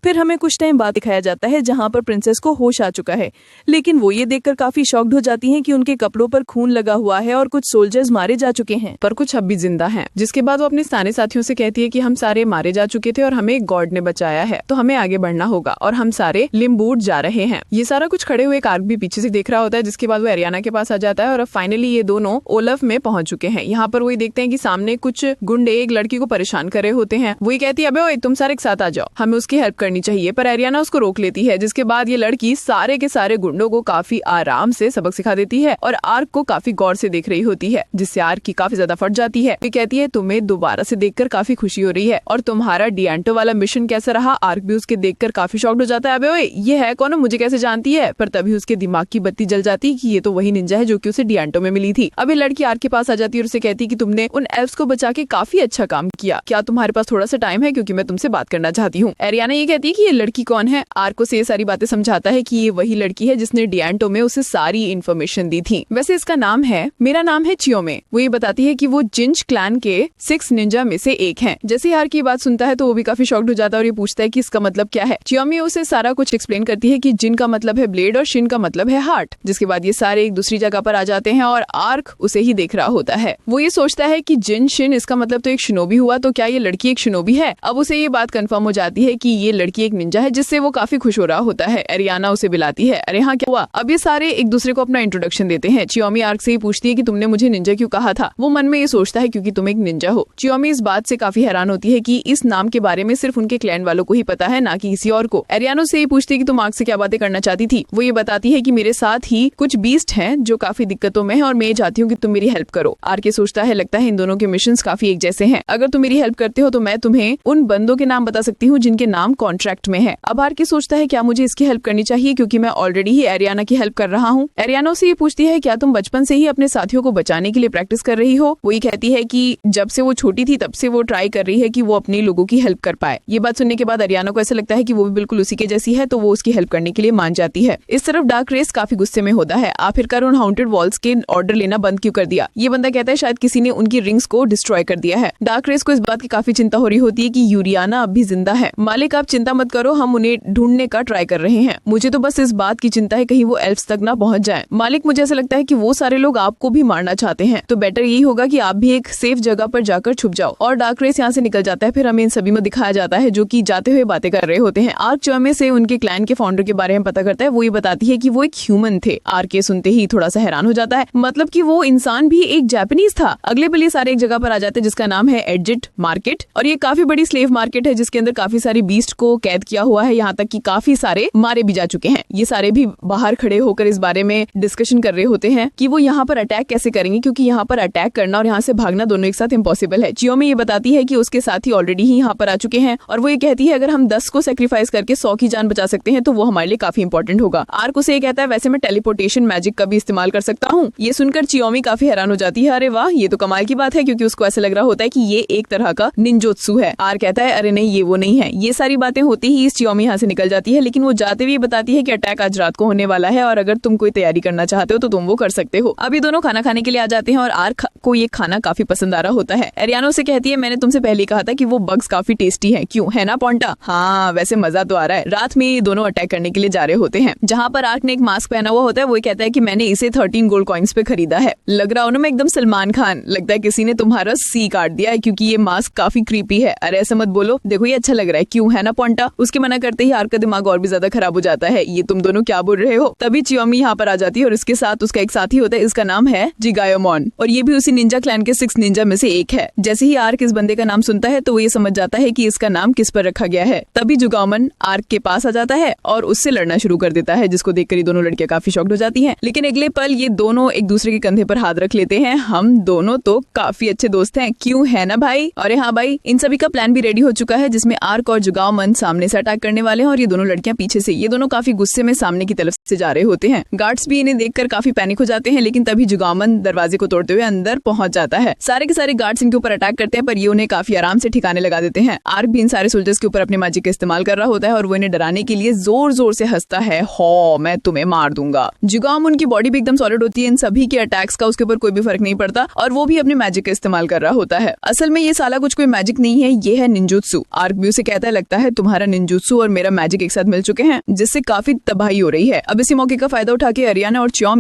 फिर हमें कुछ टाइम बाद दिखाया जाता है जहां पर प्रिंसेस को होश आ चुका है, लेकिन वो ये देखकर काफी शॉक्ड हो जाती हैं कि उनके कपड़ों पर खून लगा हुआ है और कुछ सोल्जर्स मारे जा चुके हैं, पर कुछ अब भी जिंदा हैं। जिसके बाद वो अपने सारे साथियों से कहती है कि हम सारे मारे जा चुके थे और हमें गॉड ने बचाया है, तो हमें आगे बढ़ना होगा और हम सारे लिम्बूट जा रहे हैं। ये सारा कुछ खड़े हुए आर्क भी पीछे से देख रहा होता है, जिसके बाद वो एरियाना के पास आ जाता है और अब फाइनली ये दोनों ओलफ में पहुंच चुके हैं। यहाँ पर वही देखते हैं कि सामने कुछ गुंडे एक लड़की को परेशान कर रहे होते हैं। वही कहती है अबे ओए तुम सारे एक साथ आ जाओ, हमें उसकी हेल्प करनी चाहिए, पर एरियाना उसको रोक लेती है। जिसके बाद ये लड़की सारे के सारे गुंडों को काफी आराम से सबक सिखा देती है और आर्क को काफी गौर से देख रही होती है, जिससे आर्क की काफी ज्यादा फट जाती है। वे कहती है तुम्हें दोबारा से देखकर काफी खुशी हो रही है और तुम्हारा डिएंटो वाला मिशन कैसा रहा। आर्क भी उसके देखकर काफी शॉक्ड हो जाता है, अबे ओए ये है कौन, मुझे कैसे जानती है। पर तभी उसके दिमाग की बत्ती जल जाती है कि ये तो वही निंजा है जो कि उसे डिएंटो में मिली थी। अब ये लड़की आर्क के पास आ जाती है और उसे कहती है कि तुमने उन एल्फ्स को बचा के काफी अच्छा काम किया, क्या तुम्हारे पास थोड़ा सा टाइम है, क्योंकि मैं तुमसे बात करना चाहती हूँ। एरियाना ये कहती है कि ये लड़की कौन है। आर्क को से सारी बातें समझाता है कि ये वही लड़की है जिसने डिएंटो में उसे सारी इन्फॉर्मेशन दी थी। वैसे इसका नाम है, मेरा नाम है चियोमे। वो ये बताती है कि वो जिंज क्लैन के 6 निंजा में से एक हैं। जैसे यार की बात सुनता है तो वो भी काफी शॉक्ड हो जाता है और ये पूछता है कि इसका मतलब क्या है। चियोमे उसे सारा कुछ एक्सप्लेन करती है कि जिन का मतलब है ब्लेड और शिन का मतलब है हार्ट। जिसके बाद ये सारे एक दूसरी जगह पर आ जाते हैं और आर्क उसे ही देख रहा होता है। वो ये सोचता है कि जिन शिन इसका मतलब तो एक शिनोबी हुआ, तो क्या ये लड़की एक शिनोबी है। अब उसे ये बात कंफर्म हो जाती है कि ये लड़की एक निंजा है, जिससे वो काफी खुश हो रहा होता है। एरियाना उसे बुलाती है, अरे हाँ क्या हुआ। अब ये सारे एक दूसरे को अपना इंट्रोडक्शन देते हैं। चियोमी आर्क से ही पूछती है कि तुमने मुझे निंजा क्यों कहा था। वो मन में ये सोचता है क्योंकि तुम एक निंजा हो। चियोमी इस बात से काफी हैरान होती है कि इस नाम के बारे में सिर्फ उनके क्लैन वालों को ही पता है, ना कि किसी और को। एरियाना से ये पूछती है कि तुम आर्क से क्या बातें करना चाहती थी। वो ये बताती है कि मेरे साथ ही कुछ बीस्ट हैं जो काफी दिक्कतों में है और मैं चाहती हूँ कि तुम मेरी हेल्प करो। आर्क सोचता है लगता है इन दोनों के मिशंस काफी एक जैसे हैं। अगर तुम मेरी हेल्प करते हो तो मैं तुम्हें उन बंदों के नाम बता सकती हूँ जिनके नाम कॉन्ट्रैक्ट में है। अब आर्क सोचता है क्या मुझे इसकी हेल्प करनी चाहिए, क्योंकि मैं ऑलरेडी ही एरियाना की हेल्प कर रहा हूँ। एरियाना से ये पूछती है क्या तुम बचपन से ही अपने साथियों को बचाने के लिए प्रैक्टिस कर रही हो। वो ये कहती है कि जब से वो छोटी थी तब से वो ट्राई कर रही है कि वो अपने लोगों की हेल्प कर पाए। ये बात सुनने के बाद एरियाना को ऐसा लगता है कि वो भी बिल्कुल उसी के जैसी है, तो वो उसकी हेल्प करने के लिए मान जाती है। इस तरफ डार्क रेस काफी गुस्से में होता है, आखिरकार उन हाउंटेड वॉल्स के ऑर्डर लेना बंद क्यों कर दिया। ये बंदा कहता है शायद किसी ने उनकी रिंग्स को डिस्ट्रॉय कर दिया है। डार्क रेस को इस बात की काफी चिंता हो रही होती है कि यूरियाना अब भी जिंदा है। मालिक आप चिंता मत करो, हम उन्हें ढूंढने का ट्राई कर रहे हैं। मुझे तो बस इस बात की चिंता है कहीं वो एल्फ्स तक ना पहुंच जाएं। मालिक मुझे ऐसा लगता है कि वो सारे लोग आपको भी मारना चाहते हैं, तो बेटर यही होगा कि आप भी एक सेफ जगह पर जाकर छुप जाओ। और डार्क रेस यहाँ से निकल जाता है। फिर हमें इन सभी में दिखाया जाता है जो कि जाते हुए बातें कर रहे होते हैं। आर्क चियोमे से उनके क्लैन के फाउंडर के बारे में पता करता है। वो ये बताती है कि वो एक ह्यूमन थे। आर्क के सुनते ही थोड़ा सा हैरान हो जाता है, मतलब कि वो इंसान भी एक जापानीज था। अगले पल ये सारे एक जगह पर आ जाते हैं जिसका नाम है एडजिट मार्केट, और ये काफी बड़ी स्लेव मार्केट है जिसके अंदर काफी सारी बीस्ट को कैद किया हुआ है, यहाँ तक कि काफी सारे मारे भी जा चुके हैं। ये सारे भी बाहर खड़े होकर इस बारे में डिस्कशन कर रहे होते हैं कि वो यहाँ पर अटैक कैसे करेंगे, क्योंकि यहाँ पर अटैक करना और यहाँ से भागना दोनों एक साथ इम्पॉसिबल है। चियोमे ये बताती है कि उसके साथी ऑलरेडी ही यहाँ पर आ चुके हैं और वो ये कहती है अगर हम 10 को सेक्रीफाइस करके 100 की जान बचा सकते हैं तो वो हमारे लिए काफी इंपॉर्टेंट होगा। आर्क उसे ये कहता है वैसे मैं टेलीपोर्टेशन मैजिक का भी इस्तेमाल कर सकता हूँ। ये सुनकर चियोमी काफी हैरान हो जाती है, अरे वाह ये तो कमाल की बात है, क्योंकि उसको ऐसा लग रहा होता है कि ये एक तरह का निंजोत्सु है। आर्क कहता है अरे नहीं ये वो नहीं है। ये सारी बातें होती ही इस चियोमी यहाँ से निकल जाती है, लेकिन वो जाते हुए बताती है कि अटैक आज रात को होने वाला है और अगर तुम कोई तैयारी करना चाहते हो तो तुम वो कर सकते हो। अब ये दोनों खाना खाने के लिए आ जाते हैं और आर्क को ये खाना काफी पसंद आ रहा होता है। एरियाना उसे कहती है मैंने तुमसे पहले ही कहा था कि वो बग्स काफी टेस्टी हैं, क्यों है ना पोंटा? हाँ वैसे मजा तो आ रहा है। रात में ये दोनों अटैक करने के लिए जा रहे होते हैं, जहाँ पर आर्क ने एक मास्क पहना हुआ होता है। वो कहता है कि मैंने इसे 13 गोल्ड कॉइन्स पे खरीदा है। लग रहा हो ना मैं एकदम सलमान खान, लगता है किसी ने तुम्हारा सी काट दिया है क्योंकि ये मास्क काफी क्रीपी है। अरे ऐसा मत बोलो, देखो ये अच्छा लग रहा है, क्यों है ना पोंटा? उसके मना करते ही आर्क का दिमाग और भी ज्यादा खराब हो जाता है। ये तुम दोनों क्या बोल रहे हो? तभी चियोमी यहाँ पर आ जाती है और इसके साथ उसका एक साथी होता है, इसका नाम है जिगायोमॉन और ये भी उसी निंजा क्लैन के 6 निंजा में से एक है। जैसे ही आर्क इस बंदे का नाम सुनता है तो वो ये समझ जाता है कि इसका नाम किस पर रखा गया है। तभी जुगामन आर्क के पास आ जाता है और उससे लड़ना शुरू कर देता है, जिसको देखकर ये दोनों लड़कियां काफी शॉक्ड हो जाती हैं। लेकिन अगले पल ये दोनों एक दूसरे के कंधे पर हाथ रख लेते हैं। हम दोनों तो काफी अच्छे दोस्त हैं, क्यों है ना भाई? अरे हाँ भाई, इन सभी का प्लान भी रेडी हो चुका है जिसमें आर्क और जुगामन सामने से अटैक करने वाले हैं और ये दोनों लड़कियां पीछे से। ये दोनों काफी गुस्से में सामने की तरफ से जा रहे होते हैं। गार्ड्स भी इन्हें देखकर काफी पैनिक हो जाते हैं, लेकिन तभी जुगामन दरवाजे को तोड़ते हुए अंदर पहुंच जाता है। सारे के सारे गार्ड्स इनके ऊपर अटैक करते हैं पर ये उन्हें काफी आराम से ठिकाने लगा देते हैं। आर्क भी इन सारे सोल्जर्स के ऊपर अपने मैजिक का इस्तेमाल कर रहा होता है और वो इन्हें डराने के लिए जोर जोर से हंसता है, हो मैं तुम्हें मार दूंगा। जुगामन की बॉडी भी एकदम सॉलिड होती है, इन सभी के अटैक्स का उसके ऊपर कोई भी फर्क नहीं पड़ता और वो भी अपने मैजिक का इस्तेमाल कर रहा होता है। असल में ये साला कुछ कोई मैजिक नहीं है, ये है निंजुत्सु। आर्क भी उसे कहता है लगता है तुम्हारा निंजुत्सु और मेरा मैजिक एक साथ मिल चुके हैं, जिससे काफी तबाही हो रही है। अब इसी मौके का फायदा उठा के एरियाना और चियोमी